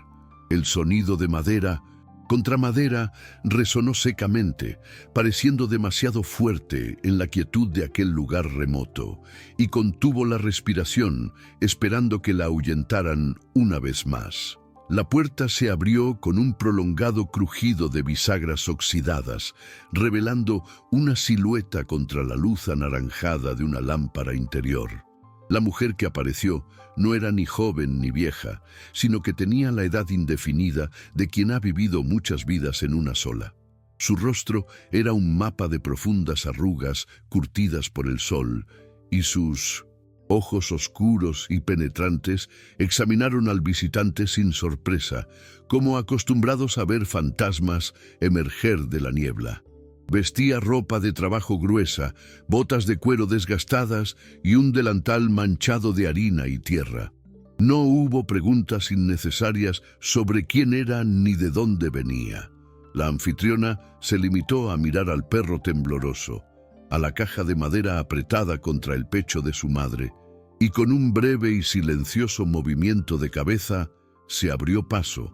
El sonido de madera contra madera resonó secamente, pareciendo demasiado fuerte en la quietud de aquel lugar remoto, y contuvo la respiración, esperando que la ahuyentaran una vez más. La puerta se abrió con un prolongado crujido de bisagras oxidadas, revelando una silueta contra la luz anaranjada de una lámpara interior. La mujer que apareció no era ni joven ni vieja, sino que tenía la edad indefinida de quien ha vivido muchas vidas en una sola. Su rostro era un mapa de profundas arrugas curtidas por el sol, y sus ojos oscuros y penetrantes examinaron al visitante sin sorpresa, como acostumbrados a ver fantasmas emerger de la niebla. Vestía ropa de trabajo gruesa, botas de cuero desgastadas y un delantal manchado de harina y tierra. No hubo preguntas innecesarias sobre quién era ni de dónde venía. La anfitriona se limitó a mirar al perro tembloroso, a la caja de madera apretada contra el pecho de su madre, y con un breve y silencioso movimiento de cabeza se abrió paso,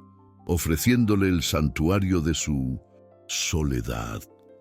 ofreciéndole el santuario de su soledad.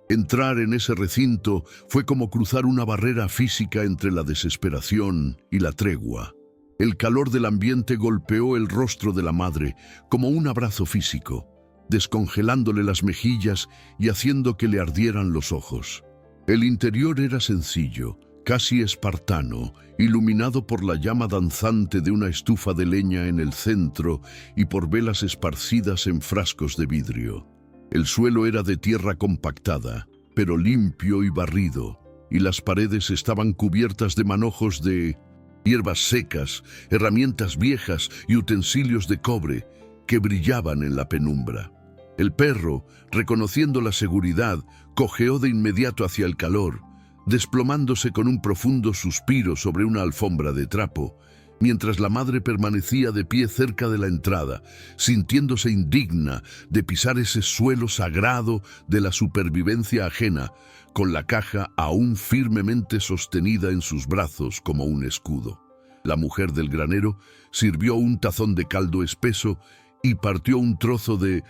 Entrar en ese recinto fue como cruzar una barrera física entre la desesperación y la tregua. El calor del ambiente golpeó el rostro de la madre como un abrazo físico, descongelándole las mejillas y haciendo que le ardieran los ojos. El interior era sencillo, casi espartano, iluminado por la llama danzante de una estufa de leña en el centro y por velas esparcidas en frascos de vidrio. El suelo era de tierra compactada, pero limpio y barrido, y las paredes estaban cubiertas de manojos de hierbas secas, herramientas viejas y utensilios de cobre que brillaban en la penumbra. El perro, reconociendo la seguridad, cojeó de inmediato hacia el calor, desplomándose con un profundo suspiro sobre una alfombra de trapo, mientras la madre permanecía de pie cerca de la entrada, sintiéndose indigna de pisar ese suelo sagrado de la supervivencia ajena, con la caja aún firmemente sostenida en sus brazos como un escudo. La mujer del granero sirvió un tazón de caldo espeso y partió un trozo de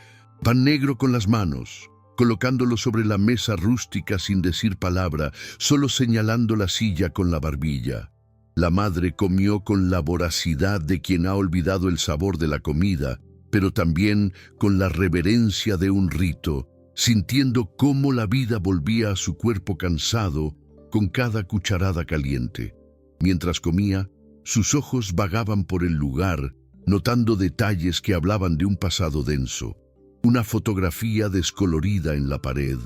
pan negro con las manos, colocándolo sobre la mesa rústica sin decir palabra, solo señalando la silla con la barbilla. La madre comió con la voracidad de quien ha olvidado el sabor de la comida, pero también con la reverencia de un rito, sintiendo cómo la vida volvía a su cuerpo cansado con cada cucharada caliente. Mientras comía, sus ojos vagaban por el lugar, notando detalles que hablaban de un pasado denso. Una fotografía descolorida en la pared,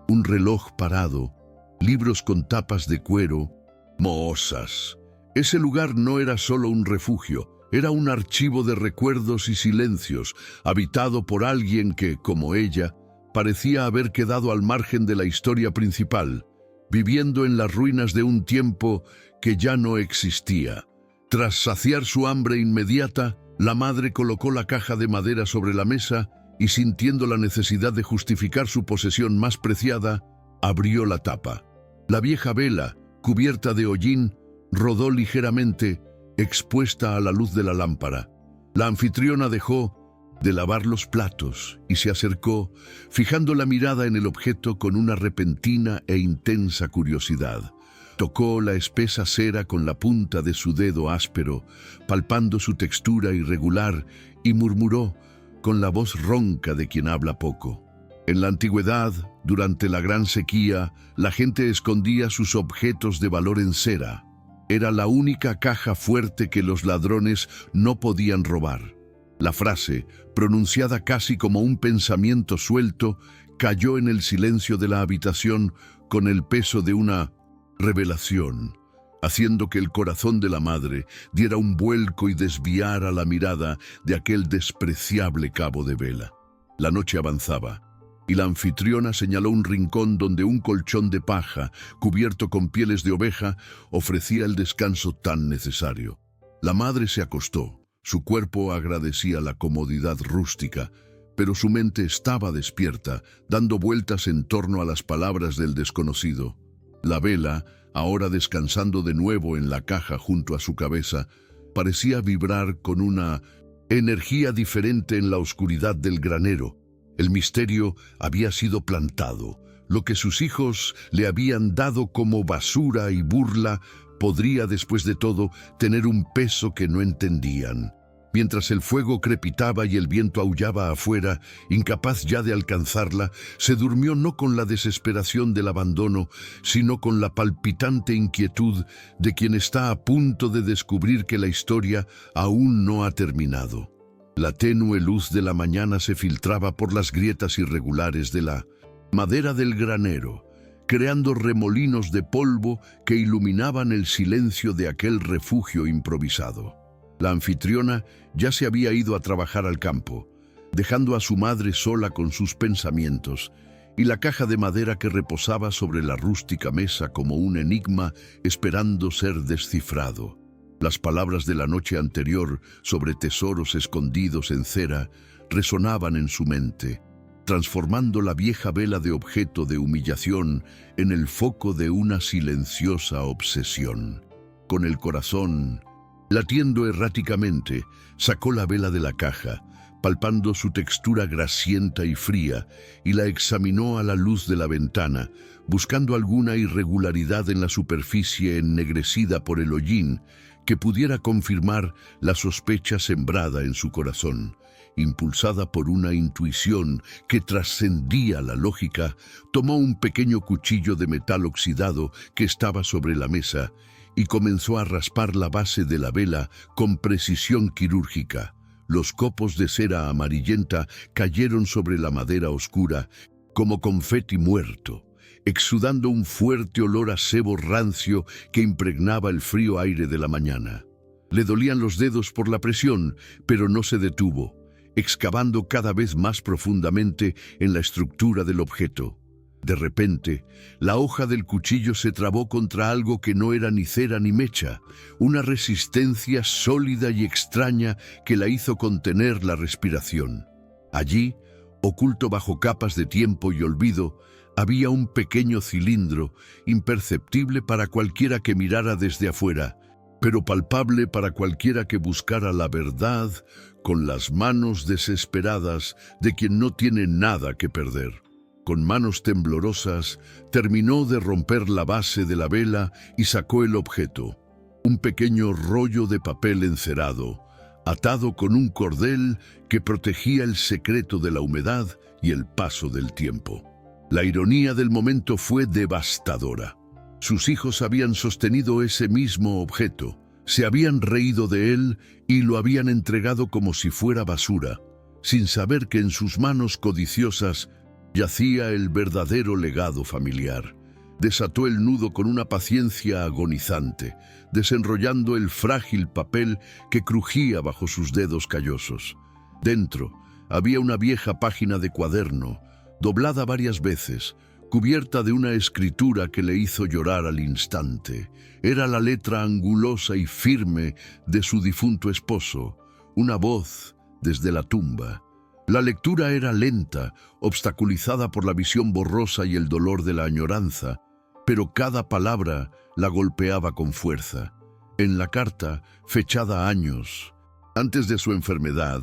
un reloj parado, libros con tapas de cuero, mohosas. Ese lugar no era solo un refugio, era un archivo de recuerdos y silencios, habitado por alguien que, como ella, parecía haber quedado al margen de la historia principal, viviendo en las ruinas de un tiempo que ya no existía. Tras saciar su hambre inmediata, la madre colocó la caja de madera sobre la mesa y, sintiendo la necesidad de justificar su posesión más preciada, abrió la tapa. La vieja vela, cubierta de hollín, rodó ligeramente, expuesta a la luz de la lámpara. La anfitriona dejó de lavar los platos y se acercó, fijando la mirada en el objeto con una repentina e intensa curiosidad. Tocó la espesa cera con la punta de su dedo áspero, palpando su textura irregular, y murmuró, con la voz ronca de quien habla poco: En la antigüedad, durante la gran sequía, la gente escondía sus objetos de valor en cera. Era la única caja fuerte que los ladrones no podían robar. La frase, pronunciada casi como un pensamiento suelto, cayó en el silencio de la habitación con el peso de una revelación, haciendo que el corazón de la madre diera un vuelco y desviara la mirada de aquel despreciable cabo de vela. La noche avanzaba, y la anfitriona señaló un rincón donde un colchón de paja, cubierto con pieles de oveja, ofrecía el descanso tan necesario. La madre se acostó. Su cuerpo agradecía la comodidad rústica, pero su mente estaba despierta, dando vueltas en torno a las palabras del desconocido. La vela, ahora descansando de nuevo en la caja junto a su cabeza, parecía vibrar con una energía diferente en la oscuridad del granero. El misterio había sido plantado. Lo que sus hijos le habían dado como basura y burla podría, después de todo, tener un peso que no entendían. Mientras el fuego crepitaba y el viento aullaba afuera, incapaz ya de alcanzarla, se durmió no con la desesperación del abandono, sino con la palpitante inquietud de quien está a punto de descubrir que la historia aún no ha terminado. La tenue luz de la mañana se filtraba por las grietas irregulares de la madera del granero, creando remolinos de polvo que iluminaban el silencio de aquel refugio improvisado. La anfitriona ya se había ido a trabajar al campo, dejando a su madre sola con sus pensamientos, y la caja de madera que reposaba sobre la rústica mesa como un enigma esperando ser descifrado. Las palabras de la noche anterior sobre tesoros escondidos en cera resonaban en su mente, transformando la vieja vela de objeto de humillación en el foco de una silenciosa obsesión. Con el corazón latiendo erráticamente, sacó la vela de la caja, palpando su textura grasienta y fría, y la examinó a la luz de la ventana, buscando alguna irregularidad en la superficie ennegrecida por el hollín que pudiera confirmar la sospecha sembrada en su corazón. Impulsada por una intuición que trascendía la lógica, tomó un pequeño cuchillo de metal oxidado que estaba sobre la mesa y comenzó a raspar la base de la vela con precisión quirúrgica. Los copos de cera amarillenta cayeron sobre la madera oscura como confeti muerto, exudando un fuerte olor a sebo rancio que impregnaba el frío aire de la mañana. Le dolían los dedos por la presión, pero no se detuvo, excavando cada vez más profundamente en la estructura del objeto. De repente, la hoja del cuchillo se trabó contra algo que no era ni cera ni mecha, una resistencia sólida y extraña que la hizo contener la respiración. Allí, oculto bajo capas de tiempo y olvido, había un pequeño cilindro, imperceptible para cualquiera que mirara desde afuera, pero palpable para cualquiera que buscara la verdad con las manos desesperadas de quien no tiene nada que perder. Con manos temblorosas, terminó de romper la base de la vela y sacó el objeto, un pequeño rollo de papel encerado, atado con un cordel que protegía el secreto de la humedad y el paso del tiempo. La ironía del momento fue devastadora. Sus hijos habían sostenido ese mismo objeto, se habían reído de él y lo habían entregado como si fuera basura, sin saber que en sus manos codiciosas yacía el verdadero legado familiar. Desató el nudo con una paciencia agonizante, desenrollando el frágil papel que crujía bajo sus dedos callosos. Dentro había una vieja página de cuaderno, doblada varias veces, cubierta de una escritura que le hizo llorar al instante. Era la letra angulosa y firme de su difunto esposo, una voz desde la tumba. La lectura era lenta, obstaculizada por la visión borrosa y el dolor de la añoranza, pero cada palabra la golpeaba con fuerza. En la carta, fechada años antes de su enfermedad,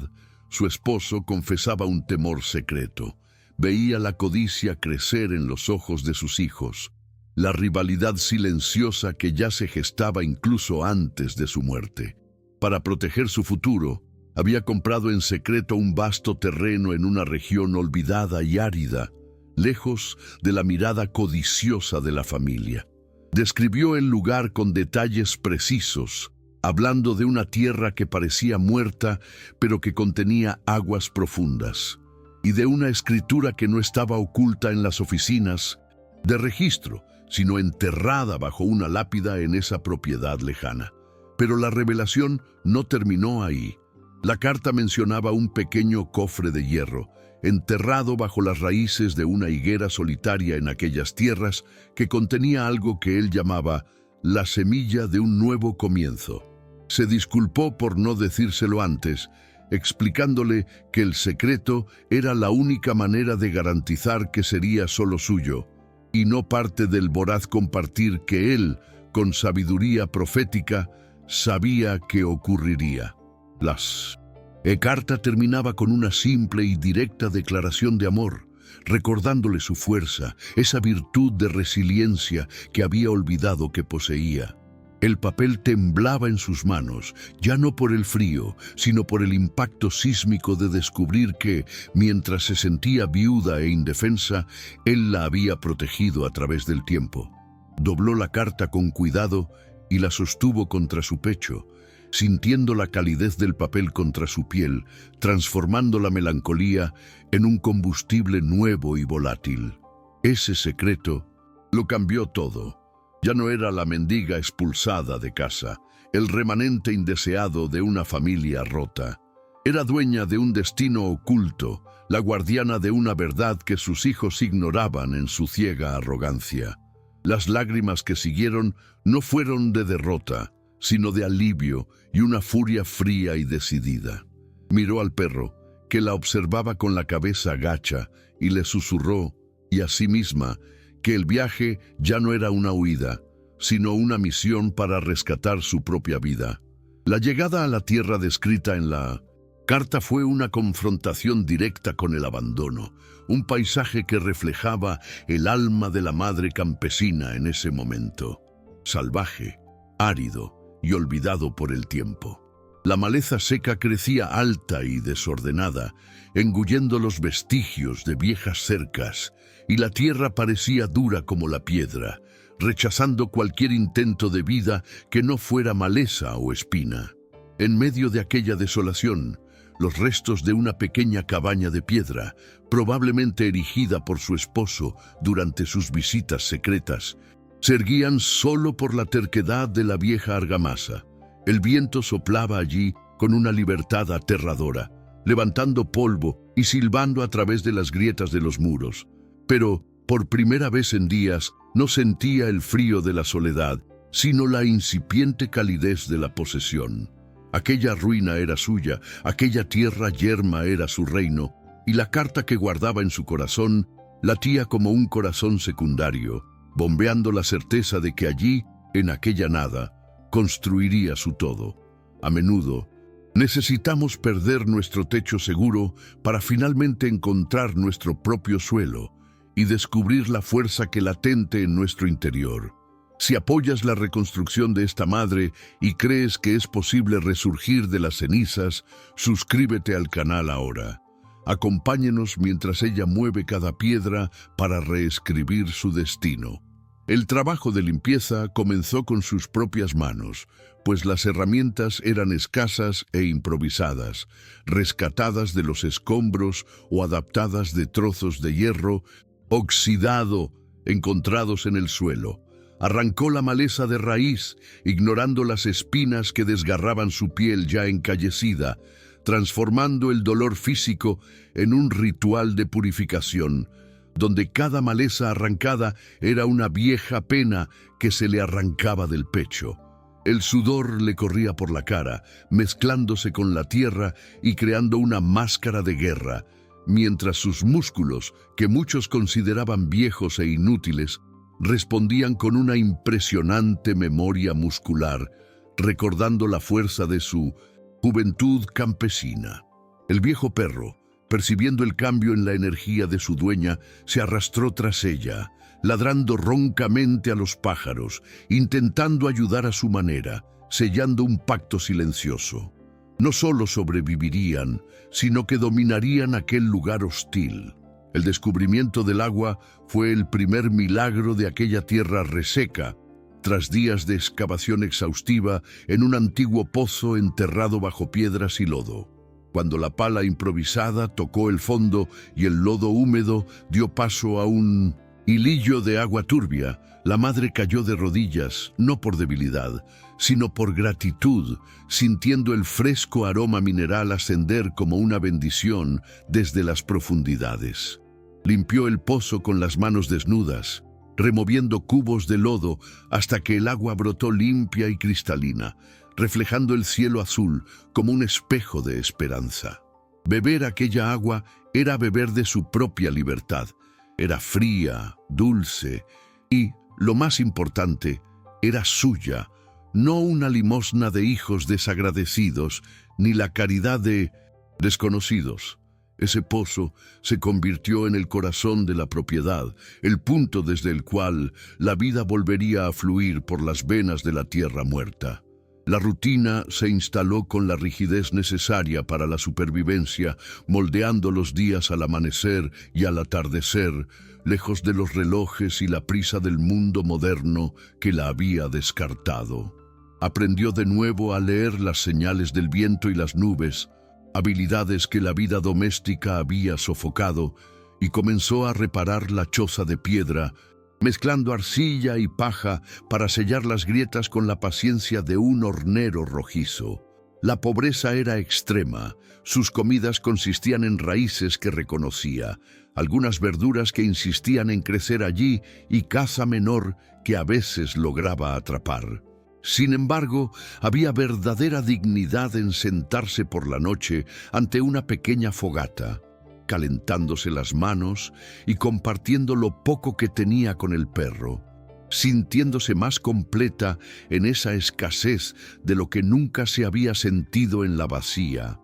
su esposo confesaba un temor secreto. Veía la codicia crecer en los ojos de sus hijos, la rivalidad silenciosa que ya se gestaba incluso antes de su muerte. Para proteger su futuro, Había comprado en secreto un vasto terreno en una región olvidada y árida, lejos de la mirada codiciosa de la familia. Describió el lugar con detalles precisos, hablando de una tierra que parecía muerta, pero que contenía aguas profundas, y de una escritura que no estaba oculta en las oficinas de registro, sino enterrada bajo una lápida en esa propiedad lejana. Pero la revelación no terminó ahí. La carta mencionaba un pequeño cofre de hierro, enterrado bajo las raíces de una higuera solitaria en aquellas tierras, que contenía algo que él llamaba la semilla de un nuevo comienzo. Se disculpó por no decírselo antes, explicándole que el secreto era la única manera de garantizar que sería solo suyo, y no parte del voraz compartir que él, con sabiduría profética, sabía que ocurriría. La carta terminaba con una simple y directa declaración de amor, recordándole su fuerza, esa virtud de resiliencia que había olvidado que poseía. El papel temblaba en sus manos, ya no por el frío, sino por el impacto sísmico de descubrir que, mientras se sentía viuda e indefensa, él la había protegido a través del tiempo. Dobló la carta con cuidado y la sostuvo contra su pecho, sintiendo la calidez del papel contra su piel, transformando la melancolía en un combustible nuevo y volátil. Ese secreto lo cambió todo. Ya no era la mendiga expulsada de casa, el remanente indeseado de una familia rota. Era dueña de un destino oculto, la guardiana de una verdad que sus hijos ignoraban en su ciega arrogancia. Las lágrimas que siguieron no fueron de derrota, sino de alivio y una furia fría y decidida. Miró al perro, que la observaba con la cabeza gacha, y le susurró, y a sí misma, que el viaje ya no era una huida, sino una misión para rescatar su propia vida. La llegada a la tierra descrita en la carta fue una confrontación directa con el abandono, un paisaje que reflejaba el alma de la madre campesina en ese momento, salvaje, árido y olvidado por el tiempo. La maleza seca crecía alta y desordenada, engullendo los vestigios de viejas cercas, y la tierra parecía dura como la piedra, rechazando cualquier intento de vida que no fuera maleza o espina. En medio de aquella desolación, los restos de una pequeña cabaña de piedra, probablemente erigida por su esposo durante sus visitas secretas, se erguían solo por la terquedad de la vieja argamasa. El viento soplaba allí con una libertad aterradora, levantando polvo y silbando a través de las grietas de los muros. Pero, por primera vez en días, no sentía el frío de la soledad, sino la incipiente calidez de la posesión. Aquella ruina era suya, aquella tierra yerma era su reino, y la carta que guardaba en su corazón latía como un corazón secundario, bombeando la certeza de que allí, en aquella nada, construiría su todo. A menudo, necesitamos perder nuestro techo seguro para finalmente encontrar nuestro propio suelo y descubrir la fuerza que latente en nuestro interior. Si apoyas la reconstrucción de esta madre y crees que es posible resurgir de las cenizas, suscríbete al canal ahora. Acompáñenos mientras ella mueve cada piedra para reescribir su destino. El trabajo de limpieza comenzó con sus propias manos, pues las herramientas eran escasas e improvisadas, rescatadas de los escombros o adaptadas de trozos de hierro oxidado encontrados en el suelo. Arrancó la maleza de raíz, ignorando las espinas que desgarraban su piel ya encallecida, transformando el dolor físico en un ritual de purificación, donde cada maleza arrancada era una vieja pena que se le arrancaba del pecho. El sudor le corría por la cara, mezclándose con la tierra y creando una máscara de guerra, mientras sus músculos, que muchos consideraban viejos e inútiles, respondían con una impresionante memoria muscular, recordando la fuerza de su juventud campesina. El viejo perro, percibiendo el cambio en la energía de su dueña, se arrastró tras ella, ladrando roncamente a los pájaros, intentando ayudar a su manera, sellando un pacto silencioso. No solo sobrevivirían, sino que dominarían aquel lugar hostil. El descubrimiento del agua fue el primer milagro de aquella tierra reseca, tras días de excavación exhaustiva en un antiguo pozo enterrado bajo piedras y lodo. Cuando la pala improvisada tocó el fondo y el lodo húmedo dio paso a un hilillo de agua turbia, la madre cayó de rodillas, no por debilidad, sino por gratitud, sintiendo el fresco aroma mineral ascender como una bendición desde las profundidades. Limpió el pozo con las manos desnudas, removiendo cubos de lodo hasta que el agua brotó limpia y cristalina, reflejando el cielo azul como un espejo de esperanza. Beber aquella agua era beber de su propia libertad. Era fría, dulce y, lo más importante, era suya, no una limosna de hijos desagradecidos ni la caridad de desconocidos. Ese pozo se convirtió en el corazón de la propiedad, el punto desde el cual la vida volvería a fluir por las venas de la tierra muerta. La rutina se instaló con la rigidez necesaria para la supervivencia, moldeando los días al amanecer y al atardecer, lejos de los relojes y la prisa del mundo moderno que la había descartado. Aprendió de nuevo a leer las señales del viento y las nubes, habilidades que la vida doméstica había sofocado, y comenzó a reparar la choza de piedra, mezclando arcilla y paja para sellar las grietas con la paciencia de un hornero rojizo. La pobreza era extrema, sus comidas consistían en raíces que reconocía, algunas verduras que insistían en crecer allí y caza menor que a veces lograba atrapar. Sin embargo, había verdadera dignidad en sentarse por la noche ante una pequeña fogata, calentándose las manos y compartiendo lo poco que tenía con el perro, sintiéndose más completa en esa escasez de lo que nunca se había sentido en la vacía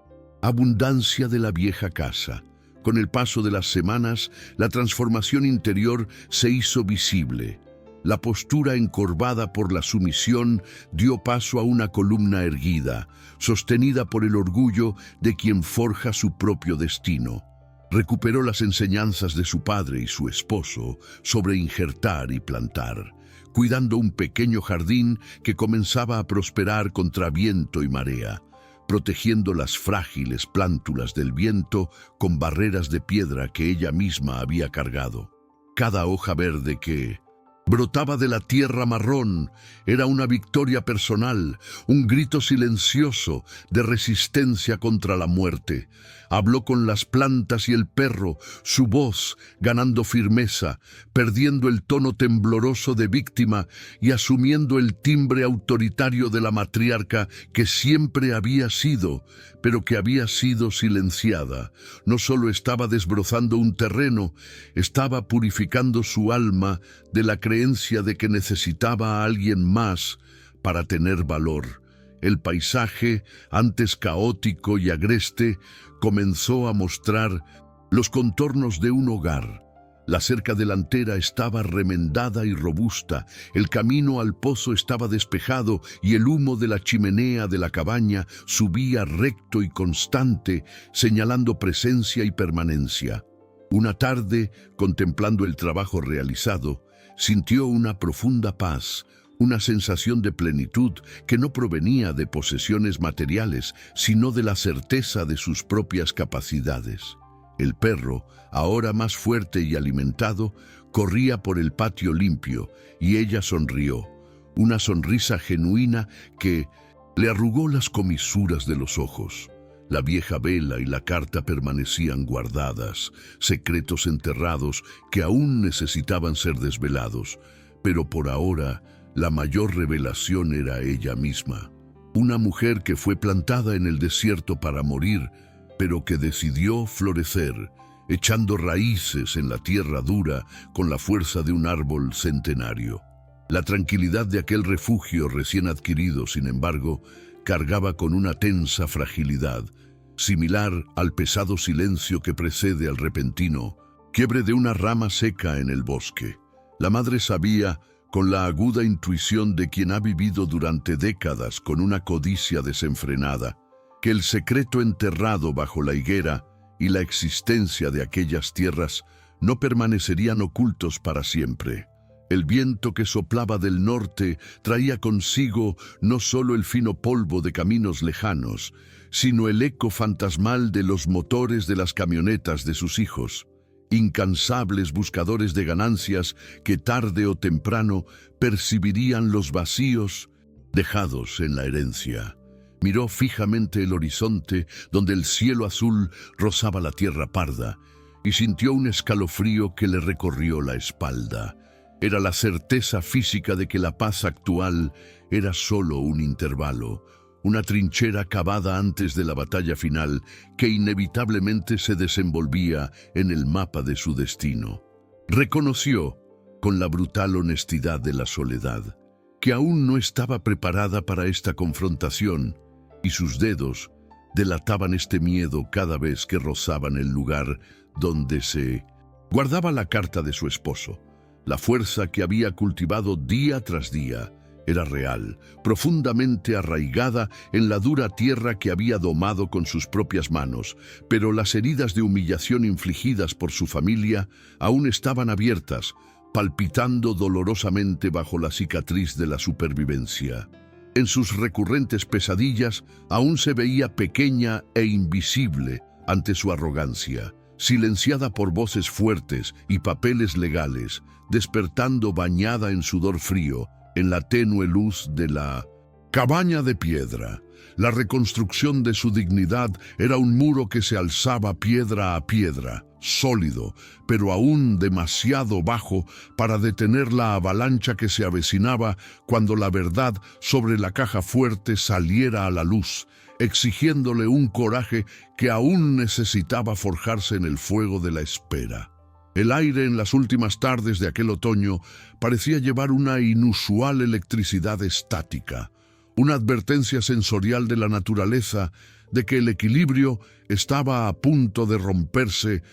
abundancia de la vieja casa. Con el paso de las semanas, la transformación interior se hizo visible. La postura encorvada por la sumisión dio paso a una columna erguida, sostenida por el orgullo de quien forja su propio destino. Recuperó las enseñanzas de su padre y su esposo sobre injertar y plantar, cuidando un pequeño jardín que comenzaba a prosperar contra viento y marea, protegiendo las frágiles plántulas del viento con barreras de piedra que ella misma había cargado. Cada hoja verde que brotaba de la tierra marrón era una victoria personal, un grito silencioso de resistencia contra la muerte. Habló con las plantas y el perro, su voz ganando firmeza, perdiendo el tono tembloroso de víctima y asumiendo el timbre autoritario de la matriarca que siempre había sido, pero que había sido silenciada. No solo estaba desbrozando un terreno, estaba purificando su alma de la creencia de que necesitaba a alguien más para tener valor. El paisaje, antes caótico y agreste, comenzó a mostrar los contornos de un hogar. La cerca delantera estaba remendada y robusta, el camino al pozo estaba despejado y el humo de la chimenea de la cabaña subía recto y constante, señalando presencia y permanencia. Una tarde, contemplando el trabajo realizado, sintió una profunda paz, una sensación de plenitud que no provenía de posesiones materiales, sino de la certeza de sus propias capacidades. El perro, ahora más fuerte y alimentado, corría por el patio limpio y ella sonrió, una sonrisa genuina que le arrugó las comisuras de los ojos. La vieja vela y la carta permanecían guardadas, secretos enterrados que aún necesitaban ser desvelados, pero por ahora la mayor revelación era ella misma. Una mujer que fue plantada en el desierto para morir, pero que decidió florecer, echando raíces en la tierra dura con la fuerza de un árbol centenario. La tranquilidad de aquel refugio recién adquirido, sin embargo, cargaba con una tensa fragilidad, similar al pesado silencio que precede al repentino quiebre de una rama seca en el bosque. La madre sabía, con la aguda intuición de quien ha vivido durante décadas con una codicia desenfrenada, que el secreto enterrado bajo la higuera y la existencia de aquellas tierras no permanecerían ocultos para siempre. El viento que soplaba del norte traía consigo no solo el fino polvo de caminos lejanos, sino el eco fantasmal de los motores de las camionetas de sus hijos, incansables buscadores de ganancias que tarde o temprano percibirían los vacíos dejados en la herencia. Miró fijamente el horizonte donde el cielo azul rozaba la tierra parda y sintió un escalofrío que le recorrió la espalda. Era la certeza física de que la paz actual era solo un intervalo, una trinchera cavada antes de la batalla final que inevitablemente se desenvolvía en el mapa de su destino. Reconoció, con la brutal honestidad de la soledad, que aún no estaba preparada para esta confrontación, y sus dedos delataban este miedo cada vez que rozaban el lugar donde se guardaba la carta de su esposo. La fuerza que había cultivado día tras día era real, profundamente arraigada en la dura tierra que había domado con sus propias manos, pero las heridas de humillación infligidas por su familia aún estaban abiertas, palpitando dolorosamente bajo la cicatriz de la supervivencia. En sus recurrentes pesadillas aún se veía pequeña e invisible ante su arrogancia, silenciada por voces fuertes y papeles legales, despertando bañada en sudor frío en la tenue luz de la cabaña de piedra. La reconstrucción de su dignidad era un muro que se alzaba piedra a piedra, sólido, pero aún demasiado bajo para detener la avalancha que se avecinaba cuando la verdad sobre la caja fuerte saliera a la luz, exigiéndole un coraje que aún necesitaba forjarse en el fuego de la espera. El aire en las últimas tardes de aquel otoño parecía llevar una inusual electricidad estática, una advertencia sensorial de la naturaleza de que el equilibrio estaba a punto de romperse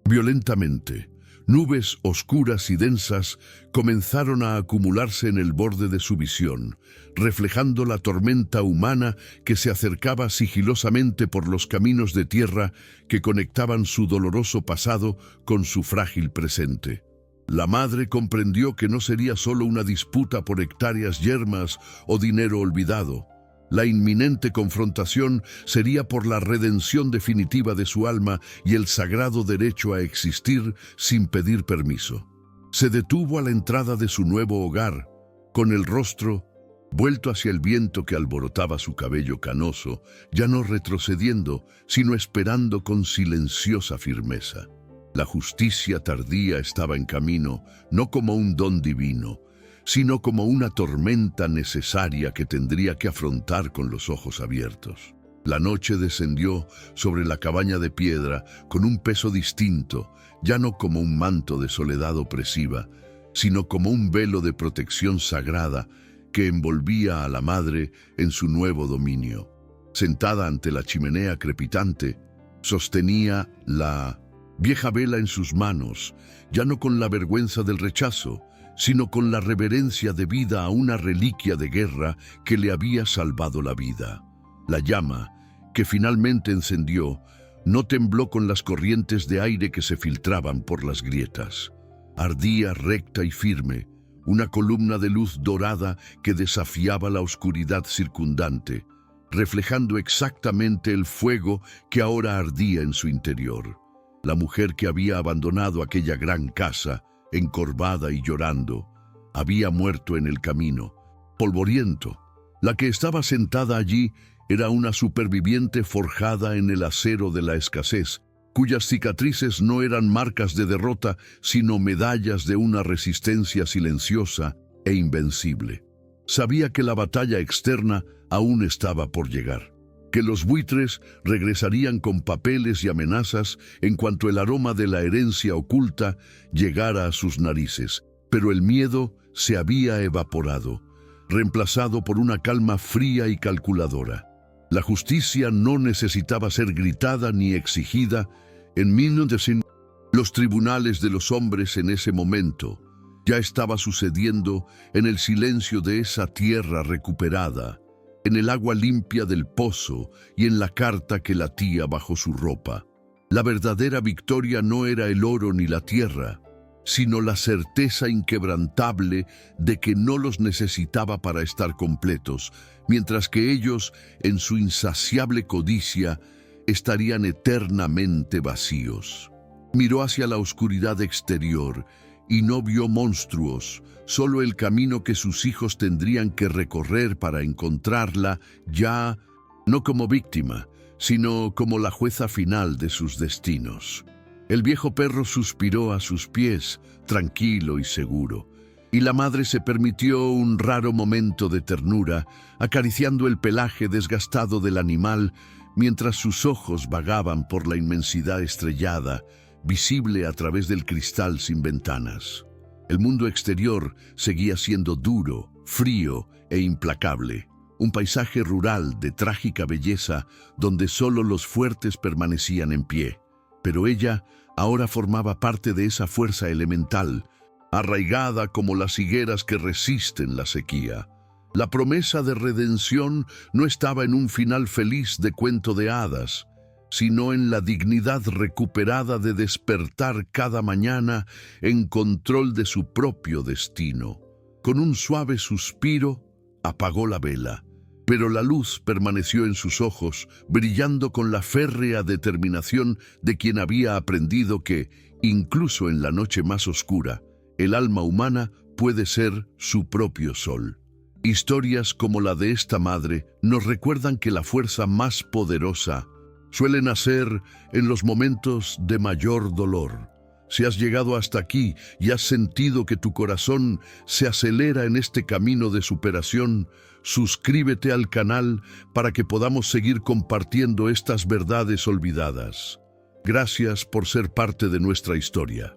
violentamente. Nubes oscuras y densas comenzaron a acumularse en el borde de su visión, reflejando la tormenta humana que se acercaba sigilosamente por los caminos de tierra que conectaban su doloroso pasado con su frágil presente. La madre comprendió que no sería solo una disputa por hectáreas yermas o dinero olvidado. La inminente confrontación sería por la redención definitiva de su alma y el sagrado derecho a existir sin pedir permiso. Se detuvo a la entrada de su nuevo hogar, con el rostro vuelto hacia el viento que alborotaba su cabello canoso, ya no retrocediendo, sino esperando con silenciosa firmeza. La justicia tardía estaba en camino, no como un don divino, sino como una tormenta necesaria que tendría que afrontar con los ojos abiertos. La noche descendió sobre la cabaña de piedra con un peso distinto, ya no como un manto de soledad opresiva, sino como un velo de protección sagrada que envolvía a la madre en su nuevo dominio. Sentada ante la chimenea crepitante, sostenía la vieja vela en sus manos, ya no con la vergüenza del rechazo, sino con la reverencia debida a una reliquia de guerra que le había salvado la vida. La llama, que finalmente encendió, no tembló con las corrientes de aire que se filtraban por las grietas. Ardía recta y firme, una columna de luz dorada que desafiaba la oscuridad circundante, reflejando exactamente el fuego que ahora ardía en su interior. La mujer que había abandonado aquella gran casa, encorvada y llorando, había muerto en el camino, polvoriento. La que estaba sentada allí era una superviviente forjada en el acero de la escasez, cuyas cicatrices no eran marcas de derrota, sino medallas de una resistencia silenciosa e invencible. Sabía que la batalla externa aún estaba por llegar, que los buitres regresarían con papeles y amenazas en cuanto el aroma de la herencia oculta llegara a sus narices, pero el miedo se había evaporado, reemplazado por una calma fría y calculadora. La justicia no necesitaba ser gritada ni exigida. En 1900, los tribunales de los hombres en ese momento ya estaba sucediendo en el silencio de esa tierra recuperada, en el agua limpia del pozo y en la carta que latía bajo su ropa. La verdadera victoria no era el oro ni la tierra, sino la certeza inquebrantable de que no los necesitaba para estar completos, mientras que ellos, en su insaciable codicia, estarían eternamente vacíos. Miró hacia la oscuridad exterior y no vio monstruos, solo el camino que sus hijos tendrían que recorrer para encontrarla, ya no como víctima, sino como la jueza final de sus destinos. El viejo perro suspiró a sus pies, tranquilo y seguro, y la madre se permitió un raro momento de ternura, acariciando el pelaje desgastado del animal mientras sus ojos vagaban por la inmensidad estrellada, visible a través del cristal sin ventanas. El mundo exterior seguía siendo duro, frío e implacable, un paisaje rural de trágica belleza donde solo los fuertes permanecían en pie. Pero ella ahora formaba parte de esa fuerza elemental, arraigada como las higueras que resisten la sequía. La promesa de redención no estaba en un final feliz de cuento de hadas, sino en la dignidad recuperada de despertar cada mañana en control de su propio destino. Con un suave suspiro, apagó la vela, pero la luz permaneció en sus ojos, brillando con la férrea determinación de quien había aprendido que, incluso en la noche más oscura, el alma humana puede ser su propio sol. Historias como la de esta madre nos recuerdan que la fuerza más poderosa suele nacer en los momentos de mayor dolor. Si has llegado hasta aquí y has sentido que tu corazón se acelera en este camino de superación, suscríbete al canal para que podamos seguir compartiendo estas verdades olvidadas. Gracias por ser parte de nuestra historia.